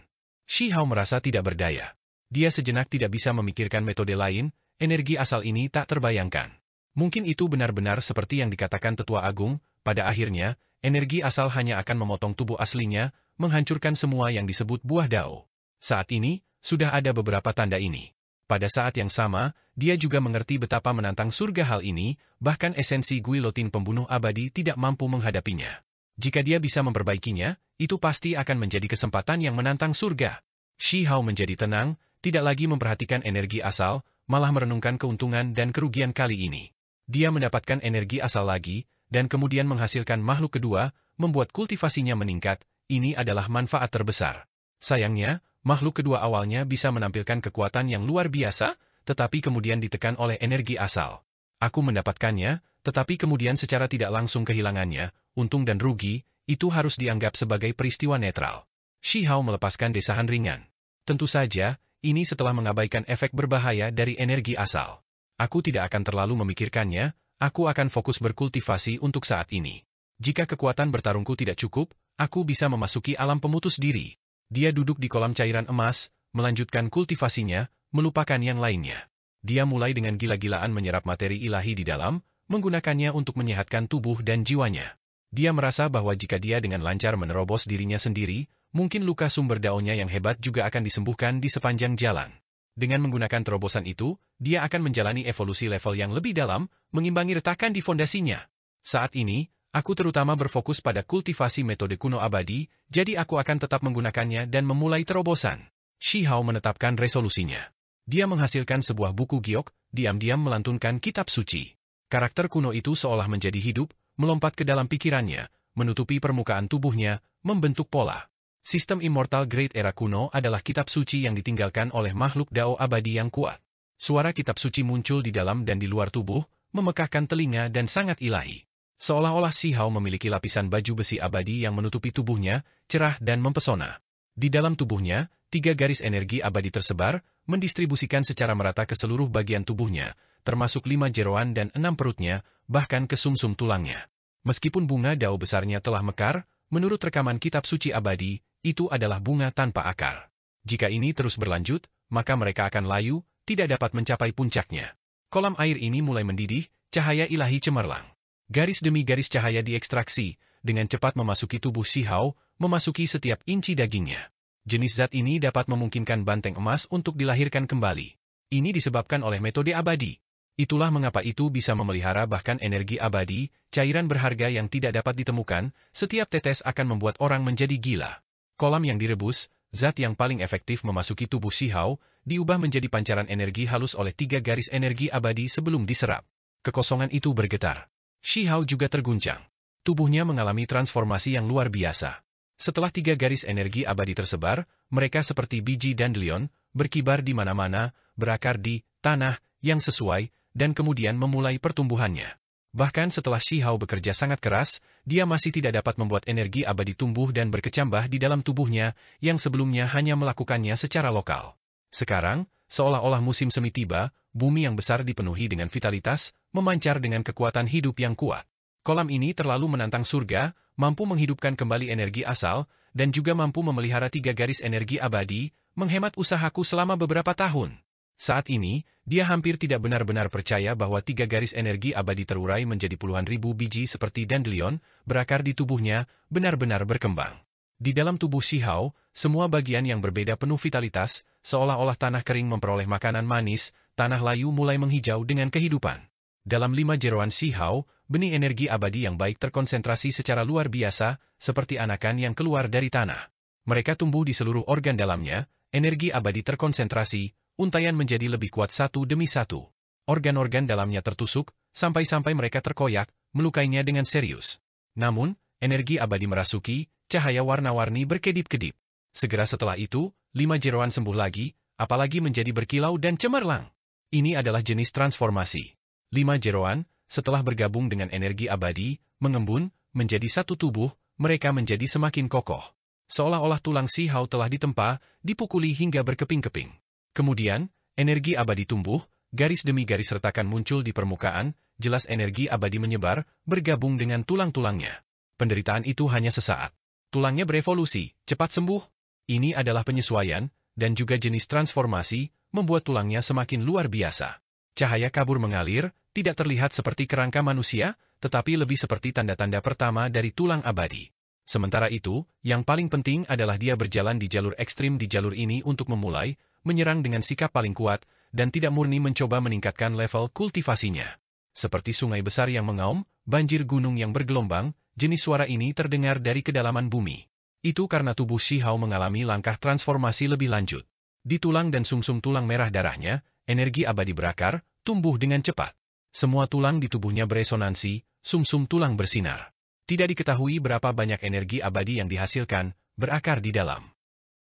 Shi Hao merasa tidak berdaya. Dia sejenak tidak bisa memikirkan metode lain, energi asal ini tak terbayangkan. Mungkin itu benar-benar seperti yang dikatakan Tetua Agung, pada akhirnya, energi asal hanya akan memotong tubuh aslinya, menghancurkan semua yang disebut buah dao. Saat ini, sudah ada beberapa tanda ini. Pada saat yang sama, dia juga mengerti betapa menantang surga hal ini, bahkan esensi guillotine pembunuh abadi tidak mampu menghadapinya. Jika dia bisa memperbaikinya, itu pasti akan menjadi kesempatan yang menantang surga. Shi Hao menjadi tenang, tidak lagi memperhatikan energi asal, malah merenungkan keuntungan dan kerugian kali ini. Dia mendapatkan energi asal lagi, dan kemudian menghasilkan makhluk kedua, membuat kultivasinya meningkat, ini adalah manfaat terbesar. Sayangnya, makhluk kedua awalnya bisa menampilkan kekuatan yang luar biasa, tetapi kemudian ditekan oleh energi asal. Aku mendapatkannya, tetapi kemudian secara tidak langsung kehilangannya, untung dan rugi, itu harus dianggap sebagai peristiwa netral. Shi Hao melepaskan desahan ringan. Tentu saja, ini setelah mengabaikan efek berbahaya dari energi asal. Aku tidak akan terlalu memikirkannya, aku akan fokus berkultivasi untuk saat ini. Jika kekuatan bertarungku tidak cukup, aku bisa memasuki alam pemutus diri. Dia duduk di kolam cairan emas, melanjutkan kultivasinya, melupakan yang lainnya. Dia mulai dengan gila-gilaan menyerap materi ilahi di dalam, menggunakannya untuk menyehatkan tubuh dan jiwanya. Dia merasa bahwa jika dia dengan lancar menerobos dirinya sendiri, mungkin luka sumber daunnya yang hebat juga akan disembuhkan di sepanjang jalan. Dengan menggunakan terobosan itu, dia akan menjalani evolusi level yang lebih dalam, mengimbangi retakan di fondasinya. Saat ini, aku terutama berfokus pada kultivasi metode kuno abadi, jadi aku akan tetap menggunakannya dan memulai terobosan. Shi Hao menetapkan resolusinya. Dia menghasilkan sebuah buku giok, diam-diam melantunkan kitab suci. Karakter kuno itu seolah menjadi hidup, melompat ke dalam pikirannya, menutupi permukaan tubuhnya, membentuk pola. Sistem Immortal Great Era kuno adalah kitab suci yang ditinggalkan oleh makhluk dao abadi yang kuat. Suara kitab suci muncul di dalam dan di luar tubuh, memekakkan telinga dan sangat ilahi. Seolah-olah Shi Hao memiliki lapisan baju besi abadi yang menutupi tubuhnya, cerah dan mempesona. Di dalam tubuhnya, 3 garis energi abadi tersebar, mendistribusikan secara merata ke seluruh bagian tubuhnya, termasuk 5 jeroan dan 6 perutnya, bahkan ke sumsum tulangnya. Meskipun bunga dao besarnya telah mekar, menurut rekaman kitab suci abadi, itu adalah bunga tanpa akar. Jika ini terus berlanjut, maka mereka akan layu, tidak dapat mencapai puncaknya. Kolam air ini mulai mendidih, cahaya ilahi cemerlang. Garis demi garis cahaya diekstraksi, dengan cepat memasuki tubuh Shi Hao, memasuki setiap inci dagingnya. Jenis zat ini dapat memungkinkan banteng emas untuk dilahirkan kembali. Ini disebabkan oleh metode abadi. Itulah mengapa itu bisa memelihara bahkan energi abadi, cairan berharga yang tidak dapat ditemukan, setiap tetes akan membuat orang menjadi gila. Kolam yang direbus, zat yang paling efektif memasuki tubuh Shi Hao, diubah menjadi pancaran energi halus oleh 3 garis energi abadi sebelum diserap. Kekosongan itu bergetar. Shi Hao juga terguncang. Tubuhnya mengalami transformasi yang luar biasa. Setelah 3 garis energi abadi tersebar, mereka seperti biji dandelion, berkibar di mana-mana, berakar di tanah yang sesuai, dan kemudian memulai pertumbuhannya. Bahkan setelah Shi Hao bekerja sangat keras, dia masih tidak dapat membuat energi abadi tumbuh dan berkecambah di dalam tubuhnya, yang sebelumnya hanya melakukannya secara lokal. Sekarang, seolah-olah musim semi tiba, bumi yang besar dipenuhi dengan vitalitas, memancar dengan kekuatan hidup yang kuat. Kolam ini terlalu menantang surga, mampu menghidupkan kembali energi asal, dan juga mampu memelihara 3 garis energi abadi, menghemat usahaku selama beberapa tahun. Saat ini, dia hampir tidak benar-benar percaya bahwa 3 garis energi abadi terurai menjadi puluhan ribu biji seperti dandelion, berakar di tubuhnya, benar-benar berkembang. Di dalam tubuh Shi Hao, semua bagian yang berbeda penuh vitalitas, seolah-olah tanah kering memperoleh makanan manis, tanah layu mulai menghijau dengan kehidupan. Dalam 5 jeroan Shi Hao, benih energi abadi yang baik terkonsentrasi secara luar biasa, seperti anakan yang keluar dari tanah. Mereka tumbuh di seluruh organ dalamnya, energi abadi terkonsentrasi, untaian menjadi lebih kuat satu demi satu. Organ-organ dalamnya tertusuk, sampai-sampai mereka terkoyak, melukainya dengan serius. Namun, energi abadi merasuki, cahaya warna-warni berkedip-kedip. Segera setelah itu, 5 jeroan sembuh lagi, apalagi menjadi berkilau dan cemerlang. Ini adalah jenis transformasi. 5 jeroan, setelah bergabung dengan energi abadi, mengembun, menjadi satu tubuh, mereka menjadi semakin kokoh. Seolah-olah tulang Shi Hao telah ditempa, dipukuli hingga berkeping-keping. Kemudian, energi abadi tumbuh, garis demi garis retakan muncul di permukaan, jelas energi abadi menyebar, bergabung dengan tulang-tulangnya. Penderitaan itu hanya sesaat. Tulangnya berevolusi, cepat sembuh. Ini adalah penyesuaian, dan juga jenis transformasi, membuat tulangnya semakin luar biasa. Cahaya kabur mengalir, tidak terlihat seperti kerangka manusia, tetapi lebih seperti tanda-tanda pertama dari tulang abadi. Sementara itu, yang paling penting adalah dia berjalan di jalur ekstrim di jalur ini untuk memulai, menyerang dengan sikap paling kuat, dan tidak murni mencoba meningkatkan level kultivasinya. Seperti sungai besar yang mengaum, banjir gunung yang bergelombang, jenis suara ini terdengar dari kedalaman bumi. Itu karena tubuh Shi Hao mengalami langkah transformasi lebih lanjut. Di tulang dan sumsum tulang merah darahnya, energi abadi berakar, tumbuh dengan cepat. Semua tulang di tubuhnya beresonansi, sumsum tulang bersinar. Tidak diketahui berapa banyak energi abadi yang dihasilkan, berakar di dalam.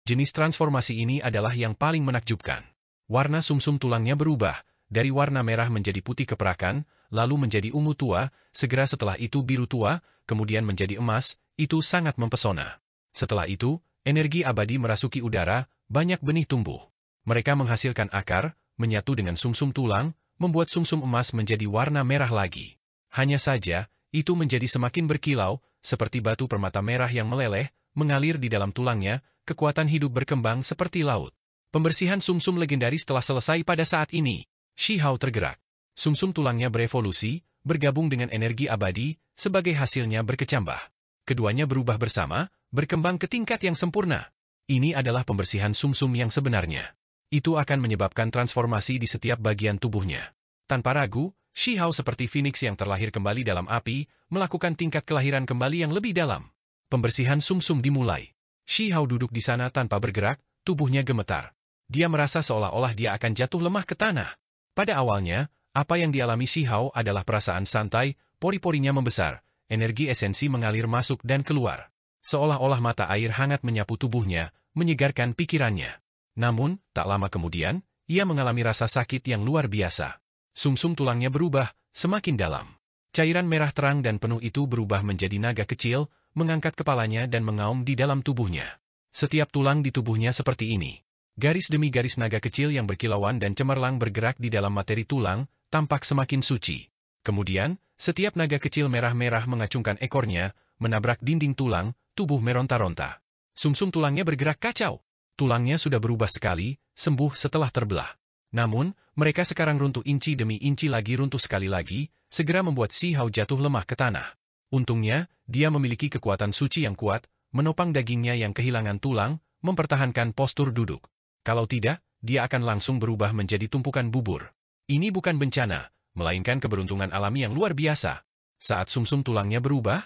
Jenis transformasi ini adalah yang paling menakjubkan. Warna sumsum tulangnya berubah, dari warna merah menjadi putih keperakan, lalu menjadi ungu tua, segera setelah itu biru tua, kemudian menjadi emas, itu sangat mempesona. Setelah itu, energi abadi merasuki udara, banyak benih tumbuh. Mereka menghasilkan akar, menyatu dengan sumsum tulang, membuat sumsum emas menjadi warna merah lagi. Hanya saja, itu menjadi semakin berkilau, seperti batu permata merah yang meleleh, mengalir di dalam tulangnya, kekuatan hidup berkembang seperti laut. Pembersihan sumsum legendaris telah selesai pada saat ini. Shi Hao tergerak. Sumsum tulangnya berevolusi, bergabung dengan energi abadi, sebagai hasilnya berkecambah. Keduanya berubah bersama, berkembang ke tingkat yang sempurna. Ini adalah pembersihan sumsum yang sebenarnya. Itu akan menyebabkan transformasi di setiap bagian tubuhnya. Tanpa ragu, Shi Hao seperti Phoenix yang terlahir kembali dalam api, melakukan tingkat kelahiran kembali yang lebih dalam. Pembersihan sumsum dimulai. Shi Hao duduk di sana tanpa bergerak, tubuhnya gemetar. Dia merasa seolah-olah dia akan jatuh lemah ke tanah. Pada awalnya, apa yang dialami Shi Hao adalah perasaan santai, pori-porinya membesar, energi esensi mengalir masuk dan keluar. Seolah-olah mata air hangat menyapu tubuhnya, menyegarkan pikirannya. Namun, tak lama kemudian, ia mengalami rasa sakit yang luar biasa. Sumsum tulangnya berubah, semakin dalam. Cairan merah terang dan penuh itu berubah menjadi naga kecil, mengangkat kepalanya dan mengaum di dalam tubuhnya. Setiap tulang di tubuhnya seperti ini. Garis demi garis naga kecil yang berkilauan dan cemerlang bergerak di dalam materi tulang, tampak semakin suci. Kemudian, setiap naga kecil merah-merah mengacungkan ekornya, menabrak dinding tulang, tubuh meronta-ronta. Sumsum tulangnya bergerak kacau. Tulangnya sudah berubah sekali, sembuh setelah terbelah. Namun, mereka sekarang runtuh inci demi inci lagi runtuh sekali lagi, segera membuat Shi Hao jatuh lemah ke tanah. Untungnya, dia memiliki kekuatan suci yang kuat, menopang dagingnya yang kehilangan tulang, mempertahankan postur duduk. Kalau tidak, dia akan langsung berubah menjadi tumpukan bubur. Ini bukan bencana, melainkan keberuntungan alami yang luar biasa. Saat sumsum tulangnya berubah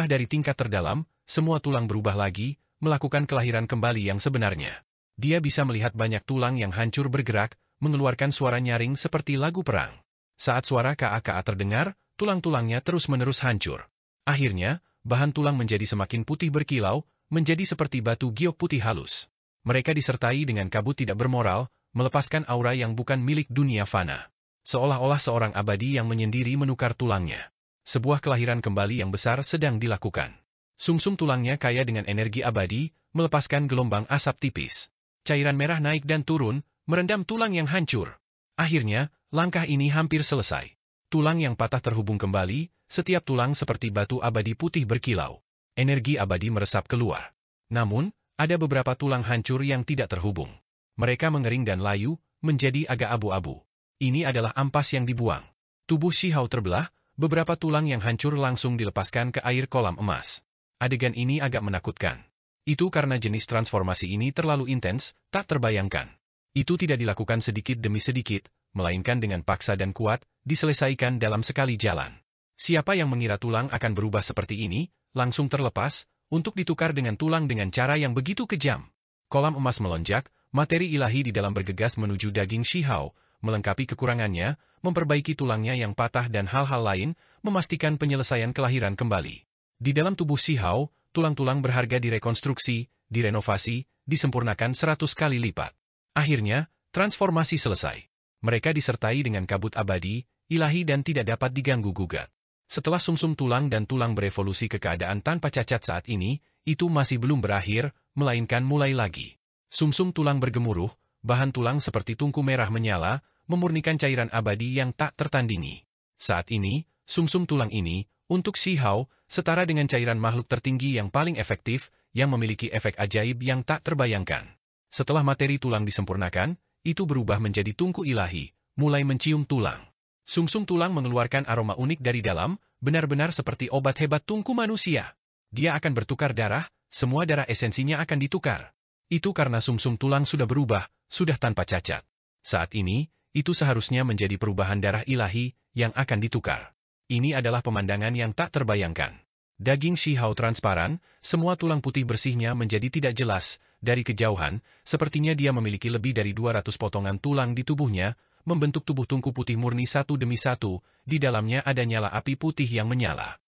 dari tingkat terdalam, semua tulang berubah lagi, melakukan kelahiran kembali yang sebenarnya. Dia bisa melihat banyak tulang yang hancur bergerak, mengeluarkan suara nyaring seperti lagu perang. Saat suara ka-ka terdengar, tulang-tulangnya terus-menerus hancur. Akhirnya, bahan tulang menjadi semakin putih berkilau, menjadi seperti batu giok putih halus. Mereka disertai dengan kabut tidak bermoral, melepaskan aura yang bukan milik dunia fana. Seolah-olah seorang abadi yang menyendiri menukar tulangnya. Sebuah kelahiran kembali yang besar sedang dilakukan. Sumsum tulangnya kaya dengan energi abadi, melepaskan gelombang asap tipis. Cairan merah naik dan turun, merendam tulang yang hancur. Akhirnya, langkah ini hampir selesai. Tulang yang patah terhubung kembali, setiap tulang seperti batu abadi putih berkilau. Energi abadi meresap keluar. Namun, ada beberapa tulang hancur yang tidak terhubung. Mereka mengering dan layu, menjadi agak abu-abu. Ini adalah ampas yang dibuang. Tubuh Shi Hao terbelah, beberapa tulang yang hancur langsung dilepaskan ke air kolam emas. Adegan ini agak menakutkan. Itu karena jenis transformasi ini terlalu intens, tak terbayangkan. Itu tidak dilakukan sedikit demi sedikit, melainkan dengan paksa dan kuat, diselesaikan dalam sekali jalan. Siapa yang mengira tulang akan berubah seperti ini, langsung terlepas, untuk ditukar dengan tulang dengan cara yang begitu kejam. Kolam emas melonjak, materi ilahi di dalam bergegas menuju daging Shi Hao, melengkapi kekurangannya, memperbaiki tulangnya yang patah dan hal-hal lain, memastikan penyelesaian kelahiran kembali. Di dalam tubuh Shi Hao, tulang-tulang berharga direkonstruksi, direnovasi, disempurnakan 100 kali lipat. Akhirnya, transformasi selesai. Mereka disertai dengan kabut abadi, ilahi dan tidak dapat diganggu-gugat. Setelah sumsum tulang dan tulang berevolusi ke keadaan tanpa cacat saat ini, itu masih belum berakhir, melainkan mulai lagi. Sumsum tulang bergemuruh, bahan tulang seperti tungku merah menyala, memurnikan cairan abadi yang tak tertandingi. Saat ini, sumsum tulang ini, untuk Shi Hao, setara dengan cairan makhluk tertinggi yang paling efektif, yang memiliki efek ajaib yang tak terbayangkan. Setelah materi tulang disempurnakan, itu berubah menjadi tungku ilahi, mulai mencium tulang. Sumsum tulang mengeluarkan aroma unik dari dalam, benar-benar seperti obat hebat tungku manusia. Dia akan bertukar darah, semua darah esensinya akan ditukar. Itu karena sumsum tulang sudah berubah, sudah tanpa cacat. Saat ini, itu seharusnya menjadi perubahan darah ilahi yang akan ditukar. Ini adalah pemandangan yang tak terbayangkan. Daging Shihao transparan, semua tulang putih bersihnya menjadi tidak jelas. Dari kejauhan, sepertinya dia memiliki lebih dari 200 potongan tulang di tubuhnya, membentuk tubuh tungku putih murni satu demi satu, di dalamnya ada nyala api putih yang menyala.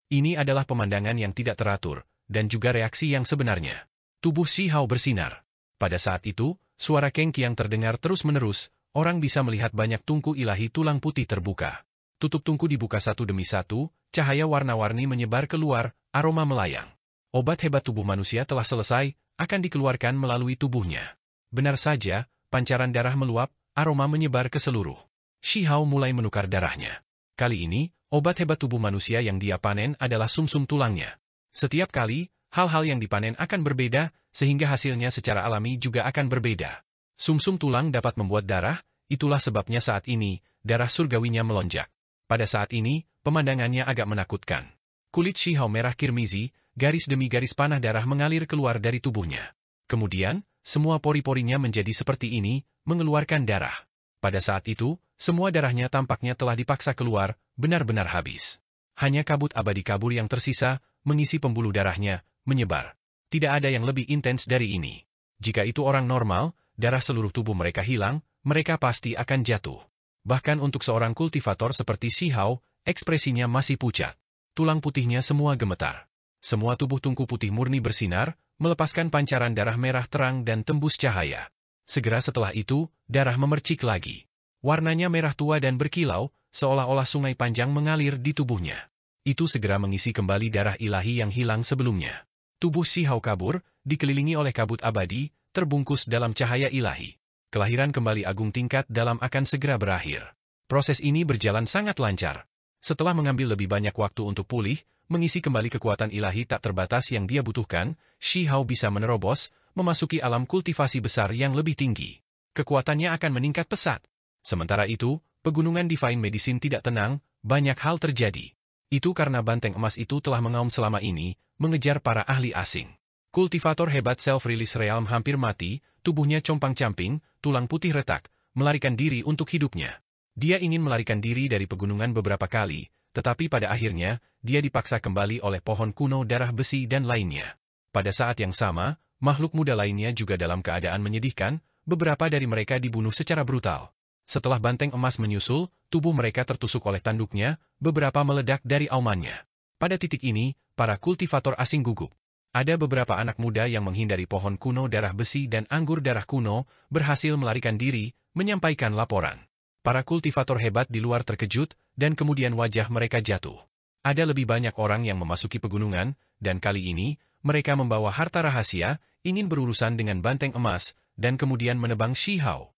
Ini adalah pemandangan yang tidak teratur, dan juga reaksi yang sebenarnya. Tubuh Shihao bersinar. Pada saat itu, suara kengki yang terdengar terus-menerus, orang bisa melihat banyak tungku ilahi tulang putih terbuka. Tutup tungku dibuka satu demi satu, cahaya warna-warni menyebar keluar, aroma melayang. Obat hebat tubuh manusia telah selesai, akan dikeluarkan melalui tubuhnya. Benar saja, pancaran darah meluap, aroma menyebar ke seluruh. Shihao mulai menukar darahnya. Kali ini, obat hebat tubuh manusia yang dia panen adalah sumsum tulangnya. Setiap kali, hal-hal yang dipanen akan berbeda, sehingga hasilnya secara alami juga akan berbeda. Sumsum tulang dapat membuat darah, itulah sebabnya saat ini, darah surgawinya melonjak. Pada saat ini, pemandangannya agak menakutkan. Kulit Shihao merah kirmizi, garis demi garis panah darah mengalir keluar dari tubuhnya. Kemudian, semua pori-porinya menjadi seperti ini, mengeluarkan darah. Pada saat itu, semua darahnya tampaknya telah dipaksa keluar, benar-benar habis. Hanya kabut abadi kabur yang tersisa, mengisi pembuluh darahnya, menyebar. Tidak ada yang lebih intens dari ini. Jika itu orang normal, darah seluruh tubuh mereka hilang, mereka pasti akan jatuh. Bahkan untuk seorang kultivator seperti Shihao, ekspresinya masih pucat. Tulang putihnya semua gemetar. Semua tubuh tungku putih murni bersinar, melepaskan pancaran darah merah terang dan tembus cahaya. Segera setelah itu, darah memercik lagi. Warnanya merah tua dan berkilau, seolah-olah sungai panjang mengalir di tubuhnya. Itu segera mengisi kembali darah ilahi yang hilang sebelumnya. Tubuh Shihao kabur, dikelilingi oleh kabut abadi, terbungkus dalam cahaya ilahi. Kelahiran kembali agung tingkat dalam akan segera berakhir. Proses ini berjalan sangat lancar. Setelah mengambil lebih banyak waktu untuk pulih, mengisi kembali kekuatan ilahi tak terbatas yang dia butuhkan, Shihao bisa menerobos, memasuki alam kultivasi besar yang lebih tinggi. Kekuatannya akan meningkat pesat. Sementara itu, pegunungan Divine Medicine tidak tenang, banyak hal terjadi. Itu karena banteng emas itu telah mengaum selama ini, mengejar para ahli asing. Kultivator hebat Self-Release Realm hampir mati, tubuhnya compang-camping, tulang putih retak, melarikan diri untuk hidupnya. Dia ingin melarikan diri dari pegunungan beberapa kali, tetapi pada akhirnya, dia dipaksa kembali oleh pohon kuno darah besi dan lainnya. Pada saat yang sama, makhluk muda lainnya juga dalam keadaan menyedihkan, beberapa dari mereka dibunuh secara brutal. Setelah banteng emas menyusul, tubuh mereka tertusuk oleh tanduknya, beberapa meledak dari aumannya. Pada titik ini, para kultivator asing gugup. Ada beberapa anak muda yang menghindari pohon kuno darah besi dan anggur darah kuno, berhasil melarikan diri, menyampaikan laporan. Para kultivator hebat di luar terkejut, dan kemudian wajah mereka jatuh. Ada lebih banyak orang yang memasuki pegunungan, dan kali ini, mereka membawa harta rahasia, ingin berurusan dengan banteng emas, dan kemudian menebang Shihao.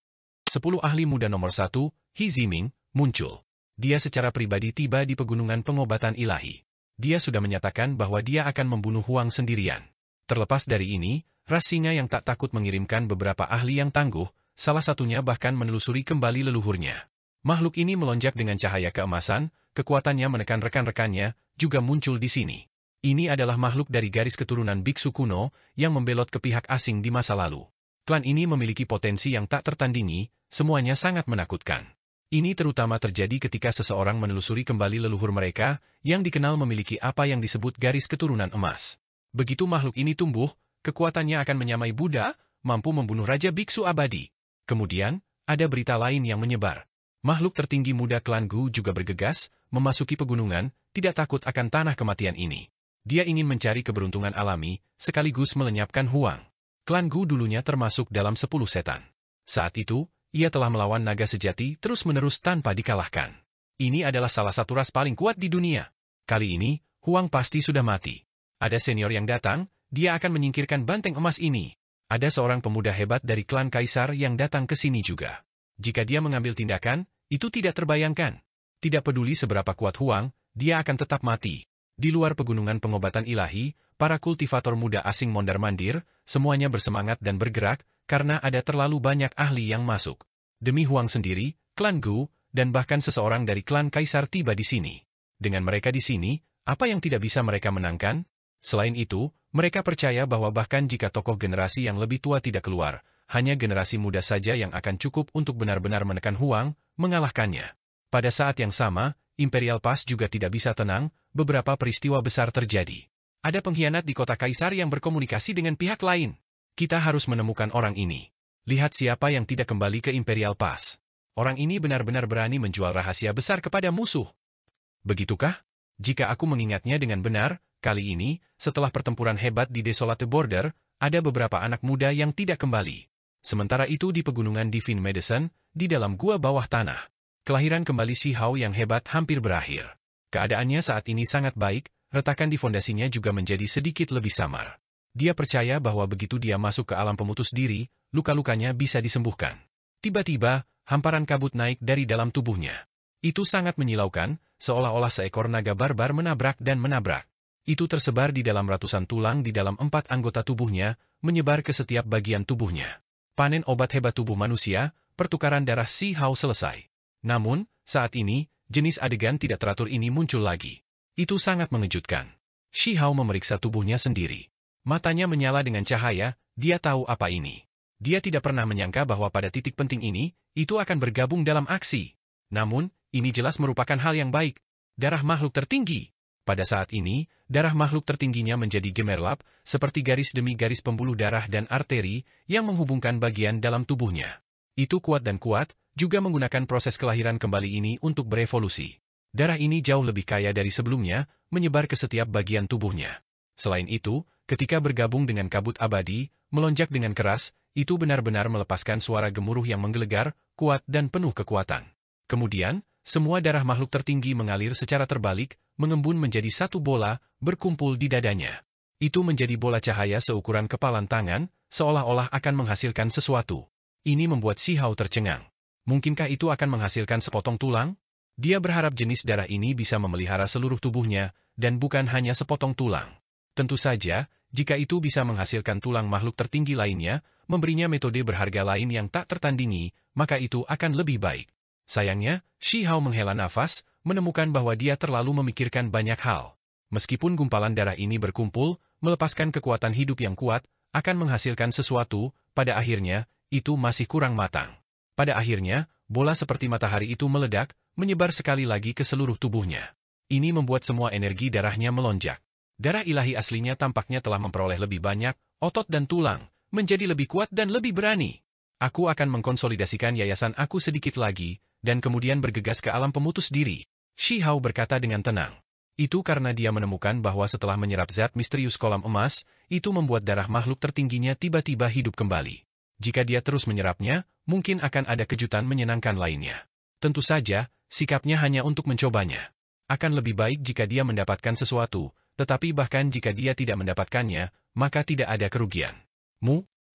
10 ahli muda nomor 1, He Ziming, muncul. Dia secara pribadi tiba di pegunungan pengobatan ilahi. Dia sudah menyatakan bahwa dia akan membunuh Huang sendirian. Terlepas dari ini, ras singa yang tak takut mengirimkan beberapa ahli yang tangguh, salah satunya bahkan menelusuri kembali leluhurnya. Makhluk ini melonjak dengan cahaya keemasan, kekuatannya menekan rekan-rekannya, juga muncul di sini. Ini adalah makhluk dari garis keturunan biksu kuno, yang membelot ke pihak asing di masa lalu. Klan ini memiliki potensi yang tak tertandingi, semuanya sangat menakutkan. Ini terutama terjadi ketika seseorang menelusuri kembali leluhur mereka, yang dikenal memiliki apa yang disebut garis keturunan emas. Begitu makhluk ini tumbuh, kekuatannya akan menyamai Buddha, mampu membunuh Raja Biksu Abadi. Kemudian, ada berita lain yang menyebar. Makhluk tertinggi muda klan Gu juga bergegas, memasuki pegunungan, tidak takut akan tanah kematian ini. Dia ingin mencari keberuntungan alami, sekaligus melenyapkan Huang. Klan Gu dulunya termasuk dalam 10 setan. Saat itu, ia telah melawan naga sejati terus-menerus tanpa dikalahkan. Ini adalah salah satu ras paling kuat di dunia. Kali ini, Huang pasti sudah mati. Ada senior yang datang, dia akan menyingkirkan banteng emas ini. Ada seorang pemuda hebat dari klan Kaisar yang datang ke sini juga. Jika dia mengambil tindakan, itu tidak terbayangkan. Tidak peduli seberapa kuat Huang, dia akan tetap mati. Di luar pegunungan pengobatan ilahi, para kultivator muda asing mondar-mandir, semuanya bersemangat dan bergerak, karena ada terlalu banyak ahli yang masuk. Demi Huang sendiri, klan Gu, dan bahkan seseorang dari klan Kaisar tiba di sini. Dengan mereka di sini, apa yang tidak bisa mereka menangkan? Selain itu, mereka percaya bahwa bahkan jika tokoh generasi yang lebih tua tidak keluar, hanya generasi muda saja yang akan cukup untuk benar-benar menekan Huang, mengalahkannya. Pada saat yang sama, Imperial Pass juga tidak bisa tenang, beberapa peristiwa besar terjadi. Ada pengkhianat di kota Kaisar yang berkomunikasi dengan pihak lain. Kita harus menemukan orang ini. Lihat siapa yang tidak kembali ke Imperial Pass. Orang ini benar-benar berani menjual rahasia besar kepada musuh. Begitukah? Jika aku mengingatnya dengan benar, kali ini, setelah pertempuran hebat di Desolate Border, ada beberapa anak muda yang tidak kembali. Sementara itu di pegunungan Divine Medicine, di dalam gua bawah tanah. Kelahiran kembali Shi Hao yang hebat hampir berakhir. Keadaannya saat ini sangat baik, retakan di fondasinya juga menjadi sedikit lebih samar. Dia percaya bahwa begitu dia masuk ke alam pemutus diri, luka-lukanya bisa disembuhkan. Tiba-tiba, hamparan kabut naik dari dalam tubuhnya. Itu sangat menyilaukan, seolah-olah seekor naga barbar menabrak dan menabrak. Itu tersebar di dalam ratusan tulang di dalam 4 anggota tubuhnya, menyebar ke setiap bagian tubuhnya. Panen obat hebat tubuh manusia, pertukaran darah Shi Hao selesai. Namun, saat ini, jenis adegan tidak teratur ini muncul lagi. Itu sangat mengejutkan. Shi Hao memeriksa tubuhnya sendiri. Matanya menyala dengan cahaya, dia tahu apa ini. Dia tidak pernah menyangka bahwa pada titik penting ini, itu akan bergabung dalam aksi. Namun, ini jelas merupakan hal yang baik. Darah makhluk tertinggi. Pada saat ini, darah makhluk tertingginya menjadi gemerlap, seperti garis demi garis pembuluh darah dan arteri yang menghubungkan bagian dalam tubuhnya. Itu kuat dan kuat, juga menggunakan proses kelahiran kembali ini untuk berevolusi. Darah ini jauh lebih kaya dari sebelumnya, menyebar ke setiap bagian tubuhnya. Selain itu, ketika bergabung dengan kabut abadi, melonjak dengan keras, itu benar-benar melepaskan suara gemuruh yang menggelegar, kuat dan penuh kekuatan. Kemudian, semua darah makhluk tertinggi mengalir secara terbalik, mengembun menjadi satu bola, berkumpul di dadanya. Itu menjadi bola cahaya seukuran kepalan tangan, seolah-olah akan menghasilkan sesuatu. Ini membuat Shi Hao tercengang. Mungkinkah itu akan menghasilkan sepotong tulang? Dia berharap jenis darah ini bisa memelihara seluruh tubuhnya, dan bukan hanya sepotong tulang. Tentu saja, jika itu bisa menghasilkan tulang makhluk tertinggi lainnya, memberinya metode berharga lain yang tak tertandingi, maka itu akan lebih baik. Sayangnya, Shi Hao menghela nafas, menemukan bahwa dia terlalu memikirkan banyak hal. Meskipun gumpalan darah ini berkumpul, melepaskan kekuatan hidup yang kuat, akan menghasilkan sesuatu, pada akhirnya, itu masih kurang matang. Pada akhirnya, bola seperti matahari itu meledak, menyebar sekali lagi ke seluruh tubuhnya. Ini membuat semua energi darahnya melonjak. Darah ilahi aslinya tampaknya telah memperoleh lebih banyak, otot dan tulang, menjadi lebih kuat dan lebih berani. Aku akan mengkonsolidasikan yayasan aku sedikit lagi, dan kemudian bergegas ke alam pemutus diri. Shi Hao berkata dengan tenang. Itu karena dia menemukan bahwa setelah menyerap zat misterius kolam emas, itu membuat darah makhluk tertingginya tiba-tiba hidup kembali. Jika dia terus menyerapnya, mungkin akan ada kejutan menyenangkan lainnya. Tentu saja, sikapnya hanya untuk mencobanya. Akan lebih baik jika dia mendapatkan sesuatu, tetapi bahkan jika dia tidak mendapatkannya, maka tidak ada kerugian.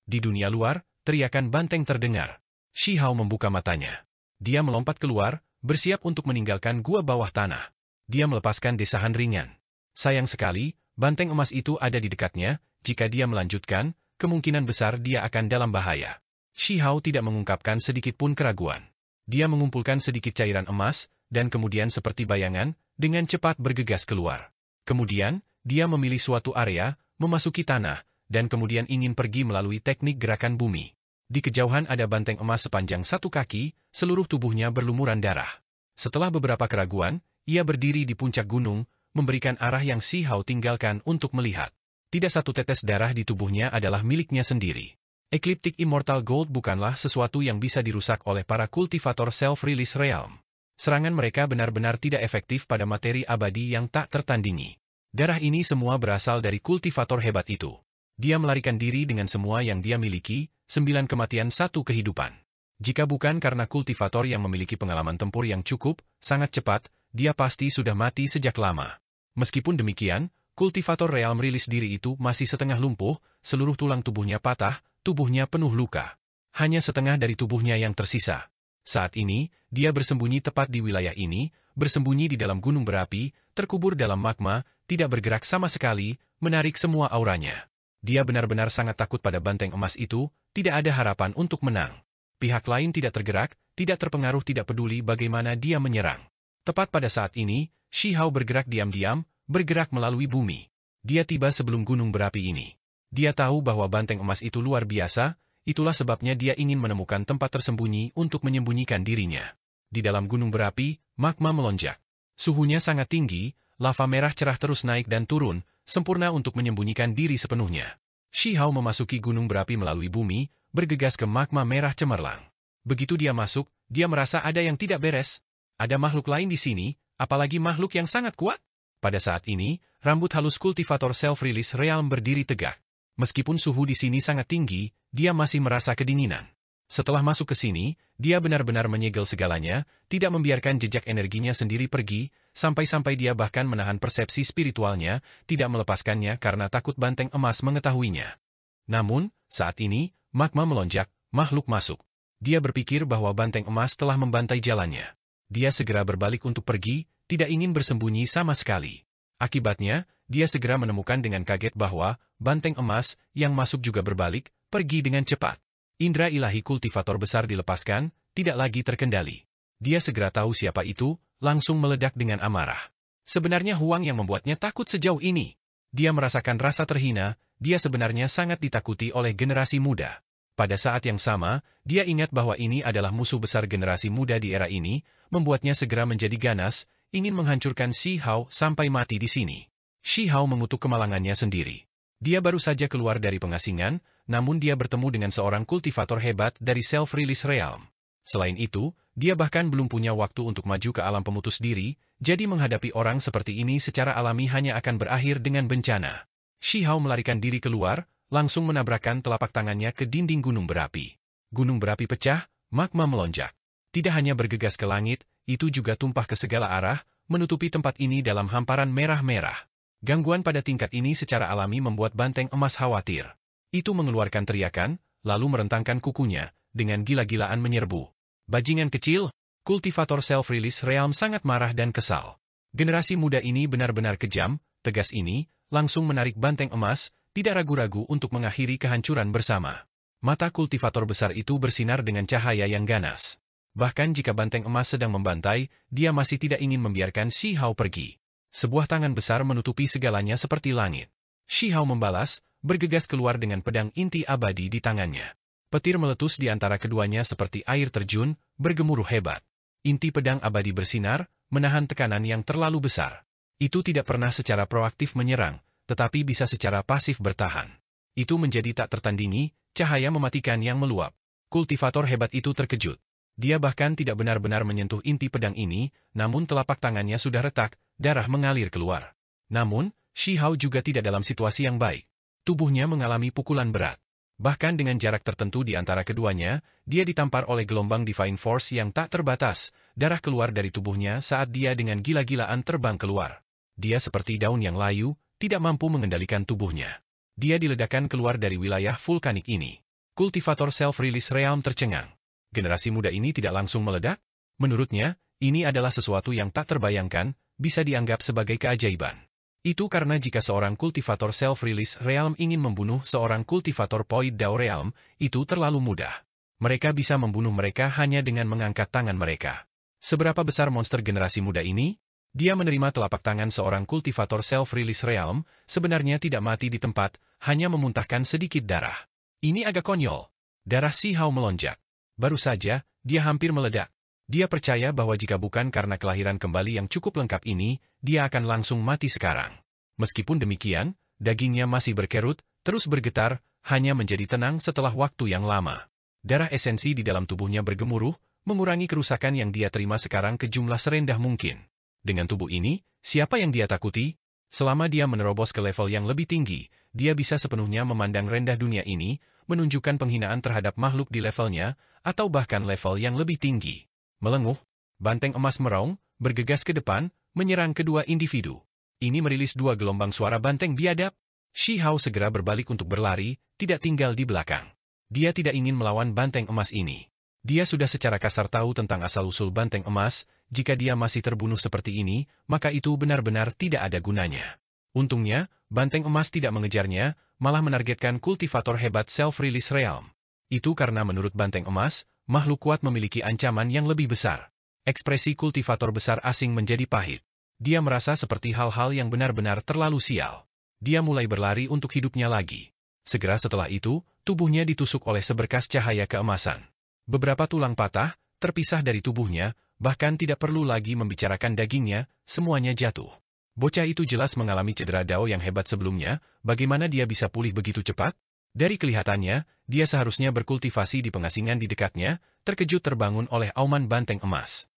Di dunia luar, teriakan banteng terdengar. Shi Hao membuka matanya. Dia melompat keluar, bersiap untuk meninggalkan gua bawah tanah. Dia melepaskan desahan ringan. Sayang sekali, banteng emas itu ada di dekatnya, jika dia melanjutkan, kemungkinan besar dia akan dalam bahaya. Shi Hao tidak mengungkapkan sedikit pun keraguan. Dia mengumpulkan sedikit cairan emas, dan kemudian seperti bayangan, dengan cepat bergegas keluar. Kemudian, dia memilih suatu area, memasuki tanah, dan kemudian ingin pergi melalui teknik gerakan bumi. Di kejauhan ada banteng emas sepanjang 1 kaki, seluruh tubuhnya berlumuran darah. Setelah beberapa keraguan, ia berdiri di puncak gunung, memberikan arah yang Shi Hao tinggalkan untuk melihat. Tidak satu tetes darah di tubuhnya adalah miliknya sendiri. Ecliptic Immortal Gold bukanlah sesuatu yang bisa dirusak oleh para kultivator Self-Release Realm. Serangan mereka benar-benar tidak efektif pada materi abadi yang tak tertandingi. Darah ini semua berasal dari kultivator hebat itu. Dia melarikan diri dengan semua yang dia miliki, 9 kematian 1 kehidupan. Jika bukan karena kultivator yang memiliki pengalaman tempur yang cukup, sangat cepat, dia pasti sudah mati sejak lama. Meskipun demikian, kultivator Realm rilis diri itu masih setengah lumpuh, seluruh tulang tubuhnya patah, tubuhnya penuh luka. Hanya setengah dari tubuhnya yang tersisa. Saat ini, dia bersembunyi tepat di wilayah ini, bersembunyi di dalam gunung berapi, terkubur dalam magma, tidak bergerak sama sekali, menarik semua auranya. Dia benar-benar sangat takut pada banteng emas itu, tidak ada harapan untuk menang. Pihak lain tidak tergerak, tidak terpengaruh, tidak peduli bagaimana dia menyerang. Tepat pada saat ini, Shi Hao bergerak diam-diam, bergerak melalui bumi. Dia tiba sebelum gunung berapi ini. Dia tahu bahwa banteng emas itu luar biasa, itulah sebabnya dia ingin menemukan tempat tersembunyi untuk menyembunyikan dirinya. Di dalam gunung berapi, magma melonjak. Suhunya sangat tinggi, lava merah cerah terus naik dan turun, sempurna untuk menyembunyikan diri sepenuhnya. Shi Hao memasuki gunung berapi melalui bumi, bergegas ke magma merah cemerlang. Begitu dia masuk, dia merasa ada yang tidak beres. Ada makhluk lain di sini, apalagi makhluk yang sangat kuat. Pada saat ini, rambut halus kultivator self-release realm berdiri tegak. Meskipun suhu di sini sangat tinggi, dia masih merasa kedinginan. Setelah masuk ke sini, dia benar-benar menyegel segalanya, tidak membiarkan jejak energinya sendiri pergi, sampai-sampai dia bahkan menahan persepsi spiritualnya, tidak melepaskannya karena takut banteng emas mengetahuinya. Namun, saat ini, magma melonjak, makhluk masuk. Dia berpikir bahwa banteng emas telah membantai jalannya. Dia segera berbalik untuk pergi, tidak ingin bersembunyi sama sekali. Akibatnya, dia segera menemukan dengan kaget bahwa banteng emas yang masuk juga berbalik, pergi dengan cepat. Indra ilahi kultivator besar dilepaskan, tidak lagi terkendali. Dia segera tahu siapa itu, langsung meledak dengan amarah. Sebenarnya Huang yang membuatnya takut sejauh ini. Dia merasakan rasa terhina, dia sebenarnya sangat ditakuti oleh generasi muda. Pada saat yang sama, dia ingat bahwa ini adalah musuh besar generasi muda di era ini, membuatnya segera menjadi ganas, ingin menghancurkan Shi Hao sampai mati di sini. Shi Hao mengutuk kemalangannya sendiri. Dia baru saja keluar dari pengasingan, namun dia bertemu dengan seorang kultivator hebat dari self-release realm. Selain itu, dia bahkan belum punya waktu untuk maju ke alam pemutus diri, jadi menghadapi orang seperti ini secara alami hanya akan berakhir dengan bencana. Shi Hao melarikan diri keluar, langsung menabrakkan telapak tangannya ke dinding gunung berapi. Gunung berapi pecah, magma melonjak. Tidak hanya bergegas ke langit, itu juga tumpah ke segala arah, menutupi tempat ini dalam hamparan merah-merah. Gangguan pada tingkat ini secara alami membuat banteng emas khawatir. Itu mengeluarkan teriakan, lalu merentangkan kukunya, dengan gila-gilaan menyerbu. Bajingan kecil, kultivator self-release realm sangat marah dan kesal. Generasi muda ini benar-benar kejam, tegas ini, langsung menarik banteng emas, tidak ragu-ragu untuk mengakhiri kehancuran bersama. Mata kultivator besar itu bersinar dengan cahaya yang ganas. Bahkan jika banteng emas sedang membantai, dia masih tidak ingin membiarkan Shi Hao pergi. Sebuah tangan besar menutupi segalanya seperti langit. Shi Hao membalas, bergegas keluar dengan pedang inti abadi di tangannya. Petir meletus di antara keduanya seperti air terjun, bergemuruh hebat. Inti pedang abadi bersinar, menahan tekanan yang terlalu besar. Itu tidak pernah secara proaktif menyerang, tetapi bisa secara pasif bertahan. Itu menjadi tak tertandingi, cahaya mematikan yang meluap. Kultivator hebat itu terkejut. Dia bahkan tidak benar-benar menyentuh inti pedang ini, namun telapak tangannya sudah retak, darah mengalir keluar. Namun, Shi Hao juga tidak dalam situasi yang baik. Tubuhnya mengalami pukulan berat. Bahkan dengan jarak tertentu di antara keduanya, dia ditampar oleh gelombang Divine Force yang tak terbatas, darah keluar dari tubuhnya saat dia dengan gila-gilaan terbang keluar. Dia seperti daun yang layu, tidak mampu mengendalikan tubuhnya. Dia diledakkan keluar dari wilayah vulkanik ini. Kultivator self-release realm tercengang. Generasi muda ini tidak langsung meledak? Menurutnya, ini adalah sesuatu yang tak terbayangkan, bisa dianggap sebagai keajaiban. Itu karena jika seorang kultivator self-release realm ingin membunuh seorang kultivator Void Dao realm, itu terlalu mudah. Mereka bisa membunuh mereka hanya dengan mengangkat tangan mereka. Seberapa besar monster generasi muda ini? Dia menerima telapak tangan seorang kultivator self-release realm, sebenarnya tidak mati di tempat, hanya memuntahkan sedikit darah. Ini agak konyol. Darah Shi Hao melonjak. Baru saja, dia hampir meledak. Dia percaya bahwa jika bukan karena kelahiran kembali yang cukup lengkap ini, dia akan langsung mati sekarang. Meskipun demikian, dagingnya masih berkerut, terus bergetar, hanya menjadi tenang setelah waktu yang lama. Darah esensi di dalam tubuhnya bergemuruh, mengurangi kerusakan yang dia terima sekarang ke jumlah serendah mungkin. Dengan tubuh ini, siapa yang dia takuti? Selama dia menerobos ke level yang lebih tinggi, dia bisa sepenuhnya memandang rendah dunia ini, menunjukkan penghinaan terhadap makhluk di levelnya, atau bahkan level yang lebih tinggi. Melenguh, banteng emas meraung, bergegas ke depan, menyerang kedua individu. Ini merilis dua gelombang suara banteng biadab. Shi Hao segera berbalik untuk berlari, tidak tinggal di belakang. Dia tidak ingin melawan banteng emas ini. Dia sudah secara kasar tahu tentang asal-usul banteng emas, jika dia masih terbunuh seperti ini, maka itu benar-benar tidak ada gunanya. Untungnya, banteng emas tidak mengejarnya, malah menargetkan kultivator hebat Self-Release Realm. Itu karena menurut banteng emas, makhluk kuat memiliki ancaman yang lebih besar. Ekspresi kultivator besar asing menjadi pahit. Dia merasa seperti hal-hal yang benar-benar terlalu sial. Dia mulai berlari untuk hidupnya lagi. Segera setelah itu, tubuhnya ditusuk oleh seberkas cahaya keemasan. Beberapa tulang patah, terpisah dari tubuhnya, bahkan tidak perlu lagi membicarakan dagingnya, semuanya jatuh. Bocah itu jelas mengalami cedera Dao yang hebat sebelumnya, bagaimana dia bisa pulih begitu cepat? Dari kelihatannya, dia seharusnya berkultivasi di pengasingan di dekatnya, terkejut terbangun oleh auman banteng emas.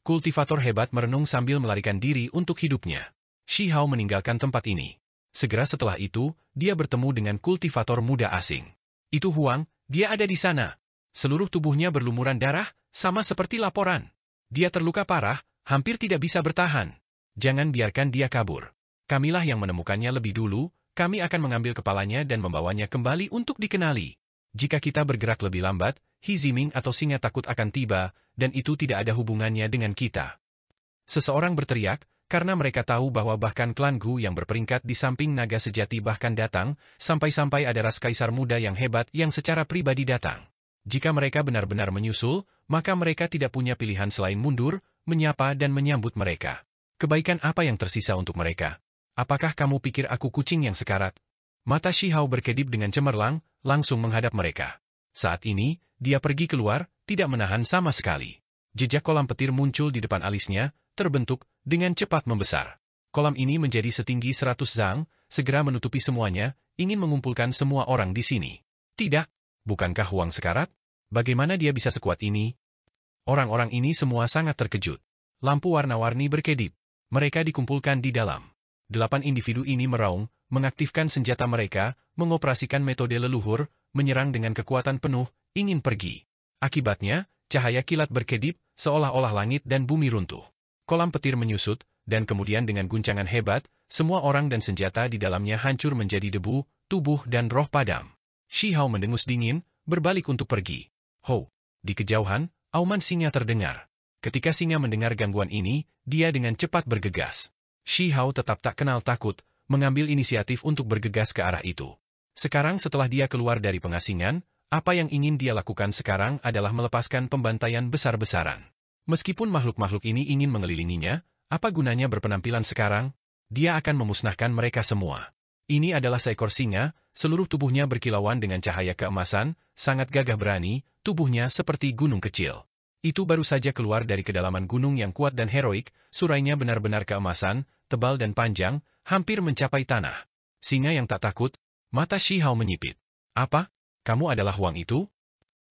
Kultivator hebat merenung sambil melarikan diri untuk hidupnya. Shi Hao meninggalkan tempat ini. Segera setelah itu, dia bertemu dengan kultivator muda asing. Itu Huang, dia ada di sana. Seluruh tubuhnya berlumuran darah, sama seperti laporan. Dia terluka parah, hampir tidak bisa bertahan. Jangan biarkan dia kabur. Kamilah yang menemukannya lebih dulu, kami akan mengambil kepalanya dan membawanya kembali untuk dikenali. Jika kita bergerak lebih lambat, He Ziming atau singa takut akan tiba, dan itu tidak ada hubungannya dengan kita. Seseorang berteriak, karena mereka tahu bahwa bahkan klan Gu yang berperingkat di samping naga sejati bahkan datang, sampai-sampai ada ras kaisar muda yang hebat yang secara pribadi datang. Jika mereka benar-benar menyusul, maka mereka tidak punya pilihan selain mundur, menyapa dan menyambut mereka. Kebaikan apa yang tersisa untuk mereka? Apakah kamu pikir aku kucing yang sekarat? Mata Shi Hao berkedip dengan cemerlang, langsung menghadap mereka. Saat ini, dia pergi keluar, tidak menahan sama sekali. Jejak kolam petir muncul di depan alisnya, terbentuk, dengan cepat membesar. Kolam ini menjadi setinggi 100 zang, segera menutupi semuanya, ingin mengumpulkan semua orang di sini. Tidak, bukankah Huang sekarat? Bagaimana dia bisa sekuat ini? Orang-orang ini semua sangat terkejut. Lampu warna-warni berkedip. Mereka dikumpulkan di dalam. 8 individu ini meraung, mengaktifkan senjata mereka, mengoperasikan metode leluhur, menyerang dengan kekuatan penuh, ingin pergi. Akibatnya, cahaya kilat berkedip, seolah-olah langit dan bumi runtuh. Kolam petir menyusut, dan kemudian dengan guncangan hebat, semua orang dan senjata di dalamnya hancur menjadi debu, tubuh dan roh padam. Shi Hao mendengus dingin, berbalik untuk pergi. Ho! Di kejauhan, auman singa terdengar. Ketika singa mendengar gangguan ini, dia dengan cepat bergegas. Shi Hao tetap tak kenal takut, mengambil inisiatif untuk bergegas ke arah itu. Sekarang setelah dia keluar dari pengasingan, apa yang ingin dia lakukan sekarang adalah melepaskan pembantaian besar-besaran. Meskipun makhluk-makhluk ini ingin mengelilinginya, apa gunanya berpenampilan sekarang? Dia akan memusnahkan mereka semua. Ini adalah seekor singa, seluruh tubuhnya berkilauan dengan cahaya keemasan, sangat gagah berani, tubuhnya seperti gunung kecil. Itu baru saja keluar dari kedalaman gunung yang kuat dan heroik, surainya benar-benar keemasan, tebal dan panjang, hampir mencapai tanah. Singa yang tak takut, mata Shi Hao menyipit. Apa? Kamu adalah Huang itu?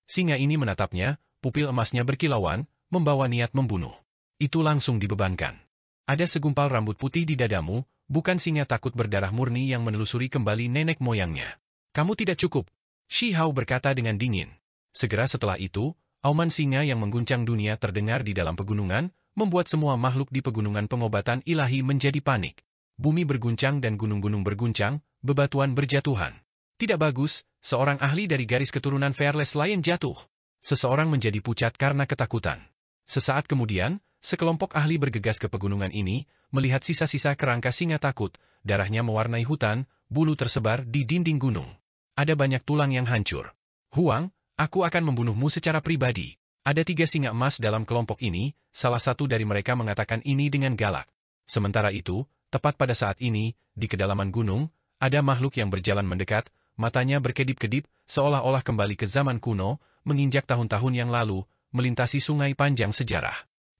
Singa ini menatapnya, pupil emasnya berkilauan, membawa niat membunuh. Itu langsung dibebankan. Ada segumpal rambut putih di dadamu, bukan singa takut berdarah murni yang menelusuri kembali nenek moyangnya. Kamu tidak cukup, Shi Hao berkata dengan dingin. Segera setelah itu, auman singa yang mengguncang dunia terdengar di dalam pegunungan, membuat semua makhluk di pegunungan pengobatan ilahi menjadi panik. Bumi berguncang dan gunung-gunung berguncang, bebatuan berjatuhan. Tidak bagus, seorang ahli dari garis keturunan Fearless Lion jatuh. Seseorang menjadi pucat karena ketakutan. Sesaat kemudian, sekelompok ahli bergegas ke pegunungan ini, melihat sisa-sisa kerangka singa takut, darahnya mewarnai hutan, bulu tersebar di dinding gunung. Ada banyak tulang yang hancur. Huang, aku akan membunuhmu secara pribadi. Ada 3 singa emas dalam kelompok ini, salah satu dari mereka mengatakan ini dengan galak. Sementara itu, tepat pada saat ini, di kedalaman gunung, ada makhluk yang berjalan mendekat, matanya berkedip-kedip, seolah-olah kembali ke zaman kuno, menginjak tahun-tahun yang lalu, melintasi sungai panjang sejarah.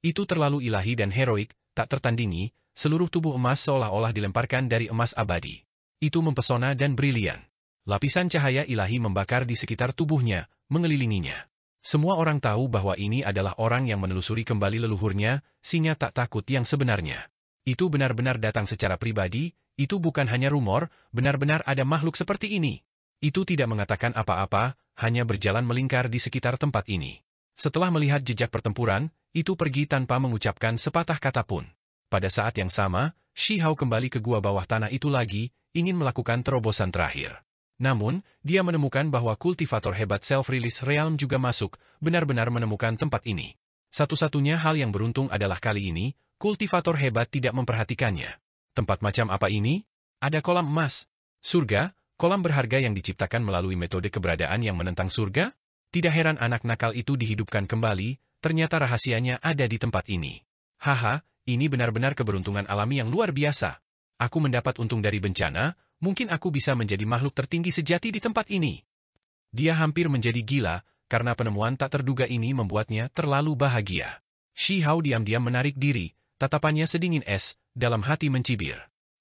Itu terlalu ilahi dan heroik, tak tertandingi, seluruh tubuh emas seolah-olah dilemparkan dari emas abadi. Itu mempesona dan brilian. Lapisan cahaya ilahi membakar di sekitar tubuhnya, mengelilinginya. Semua orang tahu bahwa ini adalah orang yang menelusuri kembali leluhurnya, singa tak takut yang sebenarnya. Itu benar-benar datang secara pribadi, itu bukan hanya rumor, benar-benar ada makhluk seperti ini. Itu tidak mengatakan apa-apa, hanya berjalan melingkar di sekitar tempat ini. Setelah melihat jejak pertempuran, itu pergi tanpa mengucapkan sepatah kata pun. Pada saat yang sama, Shi Hao kembali ke gua bawah tanah itu lagi, ingin melakukan terobosan terakhir. Namun, dia menemukan bahwa kultivator hebat Self-Release Realm juga masuk, benar-benar menemukan tempat ini. Satu-satunya hal yang beruntung adalah kali ini, kultivator hebat tidak memperhatikannya. Tempat macam apa ini? Ada kolam emas. Surga, kolam berharga yang diciptakan melalui metode keberadaan yang menentang surga? Tidak heran anak nakal itu dihidupkan kembali, ternyata rahasianya ada di tempat ini. Haha, ini benar-benar keberuntungan alami yang luar biasa. Aku mendapat untung dari bencana, mungkin aku bisa menjadi makhluk tertinggi sejati di tempat ini. Dia hampir menjadi gila, karena penemuan tak terduga ini membuatnya terlalu bahagia. Shi Hao diam-diam menarik diri, tatapannya sedingin es, dalam hati mencibir.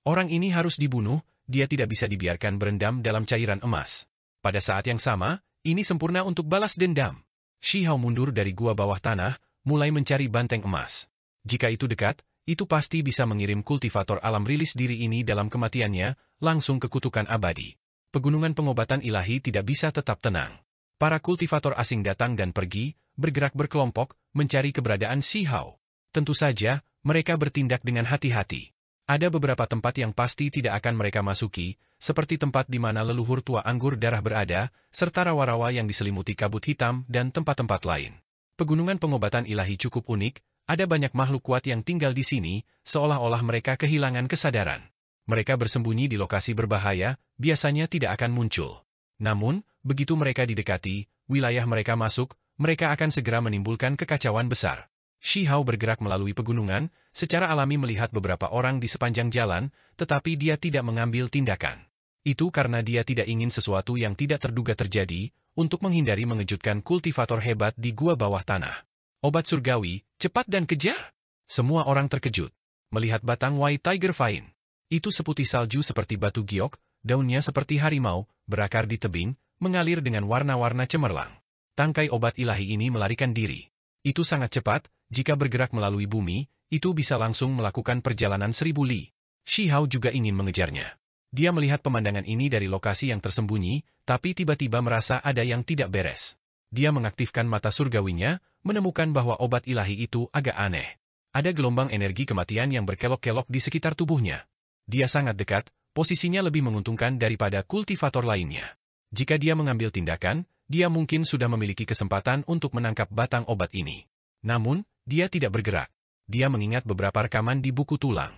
Orang ini harus dibunuh, dia tidak bisa dibiarkan berendam dalam cairan emas. Pada saat yang sama, ini sempurna untuk balas dendam. Shi Hao mundur dari gua bawah tanah, mulai mencari banteng emas. Jika itu dekat, itu pasti bisa mengirim kultivator alam rilis diri ini dalam kematiannya, langsung ke kutukan abadi. Pegunungan pengobatan ilahi tidak bisa tetap tenang. Para kultivator asing datang dan pergi, bergerak berkelompok, mencari keberadaan Shi Hao. Tentu saja, mereka bertindak dengan hati-hati. Ada beberapa tempat yang pasti tidak akan mereka masuki, seperti tempat di mana leluhur tua anggur darah berada, serta rawa-rawa yang diselimuti kabut hitam dan tempat-tempat lain. Pegunungan pengobatan ilahi cukup unik, ada banyak makhluk kuat yang tinggal di sini, seolah-olah mereka kehilangan kesadaran. Mereka bersembunyi di lokasi berbahaya, biasanya tidak akan muncul. Namun, begitu mereka didekati, wilayah mereka masuk, mereka akan segera menimbulkan kekacauan besar. Shi Hao bergerak melalui pegunungan, secara alami melihat beberapa orang di sepanjang jalan, tetapi dia tidak mengambil tindakan. Itu karena dia tidak ingin sesuatu yang tidak terduga terjadi, untuk menghindari mengejutkan kultivator hebat di gua bawah tanah. Obat surgawi, cepat dan kejar! Semua orang terkejut. Melihat batang White Tiger Vine. Itu seputih salju seperti batu giok, daunnya seperti harimau, berakar di tebing, mengalir dengan warna-warna cemerlang. Tangkai obat ilahi ini melarikan diri. Itu sangat cepat, jika bergerak melalui bumi, itu bisa langsung melakukan perjalanan 1000 li. Shi Hao juga ingin mengejarnya. Dia melihat pemandangan ini dari lokasi yang tersembunyi, tapi tiba-tiba merasa ada yang tidak beres. Dia mengaktifkan mata surgawinya, menemukan bahwa obat ilahi itu agak aneh. Ada gelombang energi kematian yang berkelok-kelok di sekitar tubuhnya. Dia sangat dekat, posisinya lebih menguntungkan daripada kultivator lainnya. Jika dia mengambil tindakan, dia mungkin sudah memiliki kesempatan untuk menangkap batang obat ini. Namun, dia tidak bergerak. Dia mengingat beberapa rekaman di buku tulang.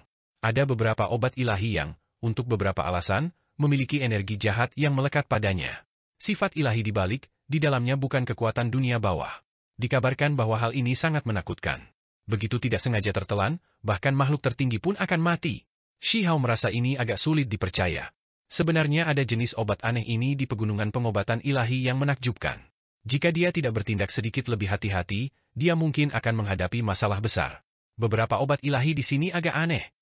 Ada beberapa obat ilahi yang, untuk beberapa alasan, memiliki energi jahat yang melekat padanya. Sifat ilahi dibalik, di dalamnya bukan kekuatan dunia bawah. Dikabarkan bahwa hal ini sangat menakutkan. Begitu tidak sengaja tertelan, bahkan makhluk tertinggi pun akan mati. Shi Hao merasa ini agak sulit dipercaya. Sebenarnya ada jenis obat aneh ini di pegunungan pengobatan ilahi yang menakjubkan. Jika dia tidak bertindak sedikit lebih hati-hati, dia mungkin akan menghadapi masalah besar. Beberapa obat ilahi di sini agak aneh.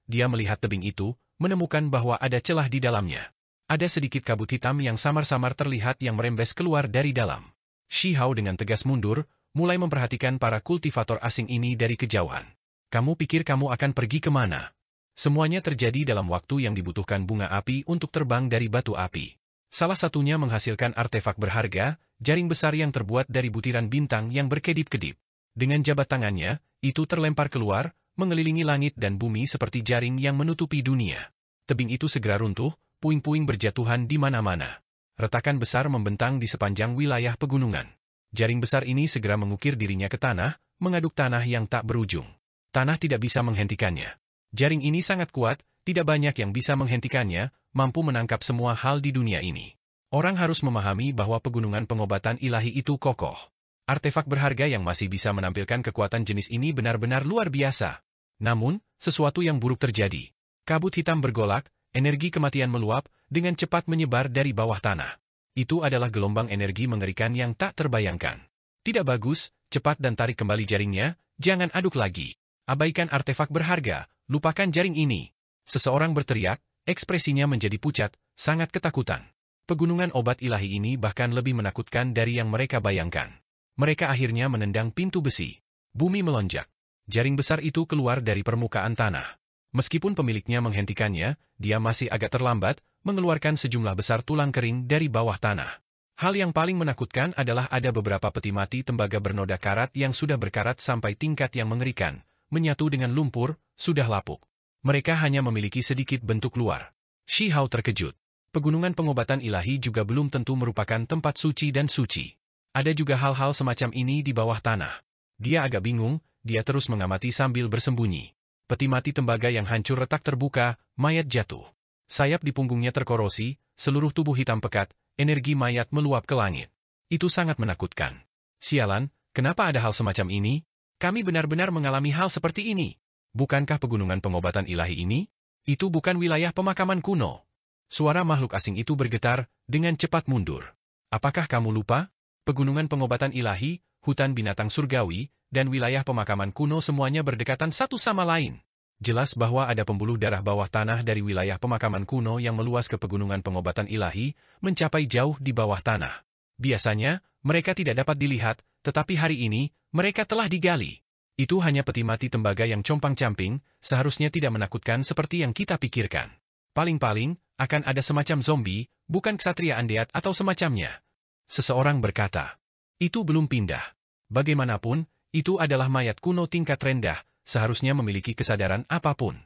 Dia melihat tebing itu, menemukan bahwa ada celah di dalamnya. Ada sedikit kabut hitam yang samar-samar terlihat yang merembes keluar dari dalam. Shi Hao dengan tegas mundur, mulai memperhatikan para kultivator asing ini dari kejauhan. Kamu pikir kamu akan pergi kemana? Semuanya terjadi dalam waktu yang dibutuhkan bunga api untuk terbang dari batu api. Salah satunya menghasilkan artefak berharga, jaring besar yang terbuat dari butiran bintang yang berkedip-kedip. Dengan jabat tangannya, itu terlempar keluar, mengelilingi langit dan bumi seperti jaring yang menutupi dunia. Tebing itu segera runtuh, puing-puing berjatuhan di mana-mana. Retakan besar membentang di sepanjang wilayah pegunungan. Jaring besar ini segera mengukir dirinya ke tanah, mengaduk tanah yang tak berujung. Tanah tidak bisa menghentikannya. Jaring ini sangat kuat, tidak banyak yang bisa menghentikannya, mampu menangkap semua hal di dunia ini. Orang harus memahami bahwa pegunungan pengobatan ilahi itu kokoh. Artefak berharga yang masih bisa menampilkan kekuatan jenis ini benar-benar luar biasa. Namun, sesuatu yang buruk terjadi. Kabut hitam bergolak, energi kematian meluap, dengan cepat menyebar dari bawah tanah. Itu adalah gelombang energi mengerikan yang tak terbayangkan. Tidak bagus, cepat dan tarik kembali jaringnya, jangan aduk lagi. Abaikan artefak berharga, lupakan jaring ini. Seseorang berteriak, ekspresinya menjadi pucat, sangat ketakutan. Pegunungan obat ilahi ini bahkan lebih menakutkan dari yang mereka bayangkan. Mereka akhirnya menendang pintu besi. Bumi melonjak. Jaring besar itu keluar dari permukaan tanah. Meskipun pemiliknya menghentikannya, dia masih agak terlambat, mengeluarkan sejumlah besar tulang kering dari bawah tanah. Hal yang paling menakutkan adalah ada beberapa peti mati tembaga bernoda karat yang sudah berkarat sampai tingkat yang mengerikan, menyatu dengan lumpur, sudah lapuk. Mereka hanya memiliki sedikit bentuk luar. Shi Hao terkejut. Pegunungan pengobatan ilahi juga belum tentu merupakan tempat suci dan suci. Ada juga hal-hal semacam ini di bawah tanah. Dia agak bingung, dia terus mengamati sambil bersembunyi. Peti mati tembaga yang hancur retak terbuka, mayat jatuh. Sayap di punggungnya terkorosi, seluruh tubuh hitam pekat, energi mayat meluap ke langit. Itu sangat menakutkan. Sialan, kenapa ada hal semacam ini? Kami benar-benar mengalami hal seperti ini. Bukankah pegunungan pengobatan ilahi ini? Itu bukan wilayah pemakaman kuno. Suara makhluk asing itu bergetar, dengan cepat mundur. Apakah kamu lupa? Pegunungan pengobatan ilahi, hutan binatang surgawi, dan wilayah pemakaman kuno semuanya berdekatan satu sama lain. Jelas bahwa ada pembuluh darah bawah tanah dari wilayah pemakaman kuno yang meluas ke pegunungan pengobatan ilahi, mencapai jauh di bawah tanah. Biasanya, mereka tidak dapat dilihat, tetapi hari ini, mereka telah digali. Itu hanya peti mati tembaga yang compang-camping, seharusnya tidak menakutkan seperti yang kita pikirkan. Paling-paling, akan ada semacam zombie, bukan ksatria undead atau semacamnya. Seseorang berkata, itu belum pindah. Bagaimanapun, itu adalah mayat kuno tingkat rendah, seharusnya memiliki kesadaran apapun.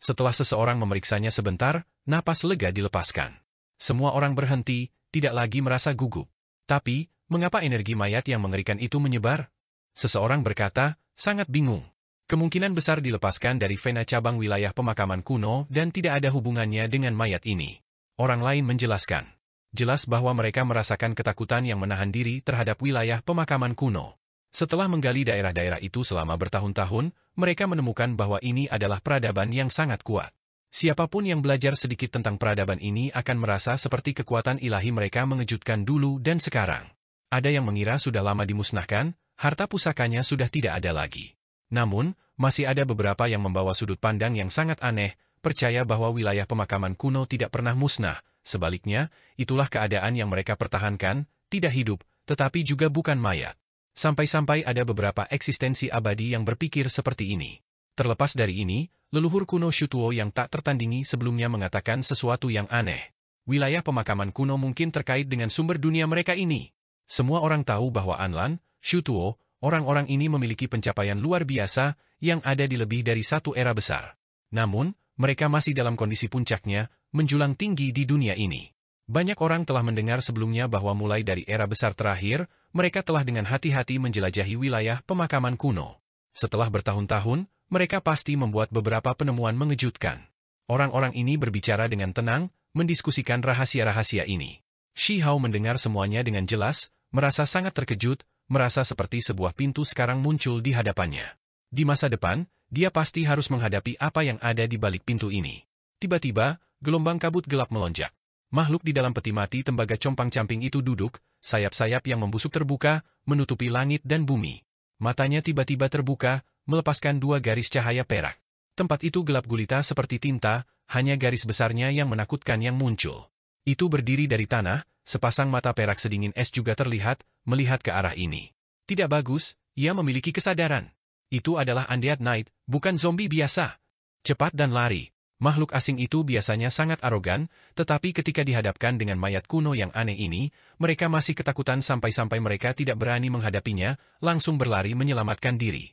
Setelah seseorang memeriksanya sebentar, napas lega dilepaskan. Semua orang berhenti, tidak lagi merasa gugup. Tapi, mengapa energi mayat yang mengerikan itu menyebar? Seseorang berkata, sangat bingung. Kemungkinan besar dilepaskan dari vena cabang wilayah pemakaman kuno dan tidak ada hubungannya dengan mayat ini. Orang lain menjelaskan. Jelas bahwa mereka merasakan ketakutan yang menahan diri terhadap wilayah pemakaman kuno. Setelah menggali daerah-daerah itu selama bertahun-tahun, mereka menemukan bahwa ini adalah peradaban yang sangat kuat. Siapapun yang belajar sedikit tentang peradaban ini akan merasa seperti kekuatan ilahi mereka mengejutkan dulu dan sekarang. Ada yang mengira sudah lama dimusnahkan, harta pusakanya sudah tidak ada lagi. Namun, masih ada beberapa yang membawa sudut pandang yang sangat aneh, percaya bahwa wilayah pemakaman kuno tidak pernah musnah. Sebaliknya, itulah keadaan yang mereka pertahankan, tidak hidup, tetapi juga bukan mayat. Sampai-sampai ada beberapa eksistensi abadi yang berpikir seperti ini. Terlepas dari ini, leluhur kuno Shutuo yang tak tertandingi sebelumnya mengatakan sesuatu yang aneh. Wilayah pemakaman kuno mungkin terkait dengan sumber dunia mereka ini. Semua orang tahu bahwa Anlan, Shutuo, orang-orang ini memiliki pencapaian luar biasa yang ada di lebih dari satu era besar. Namun, mereka masih dalam kondisi puncaknya, menjulang tinggi di dunia ini. Banyak orang telah mendengar sebelumnya bahwa mulai dari era besar terakhir, mereka telah dengan hati-hati menjelajahi wilayah pemakaman kuno. Setelah bertahun-tahun, mereka pasti membuat beberapa penemuan mengejutkan. Orang-orang ini berbicara dengan tenang, mendiskusikan rahasia-rahasia ini. Shi Hao mendengar semuanya dengan jelas, merasa sangat terkejut, merasa seperti sebuah pintu sekarang muncul di hadapannya. Di masa depan, dia pasti harus menghadapi apa yang ada di balik pintu ini. Tiba-tiba, gelombang kabut gelap melonjak. Makhluk di dalam peti mati tembaga compang-camping itu duduk, sayap-sayap yang membusuk terbuka, menutupi langit dan bumi. Matanya tiba-tiba terbuka, melepaskan dua garis cahaya perak. Tempat itu gelap gulita seperti tinta, hanya garis besarnya yang menakutkan yang muncul. Itu berdiri dari tanah, sepasang mata perak sedingin es juga terlihat, melihat ke arah ini. Tidak bagus, ia memiliki kesadaran. Itu adalah Undead Knight, bukan zombie biasa. Cepat dan lari. Makhluk asing itu biasanya sangat arogan, tetapi ketika dihadapkan dengan mayat kuno yang aneh ini, mereka masih ketakutan sampai-sampai mereka tidak berani menghadapinya, langsung berlari menyelamatkan diri.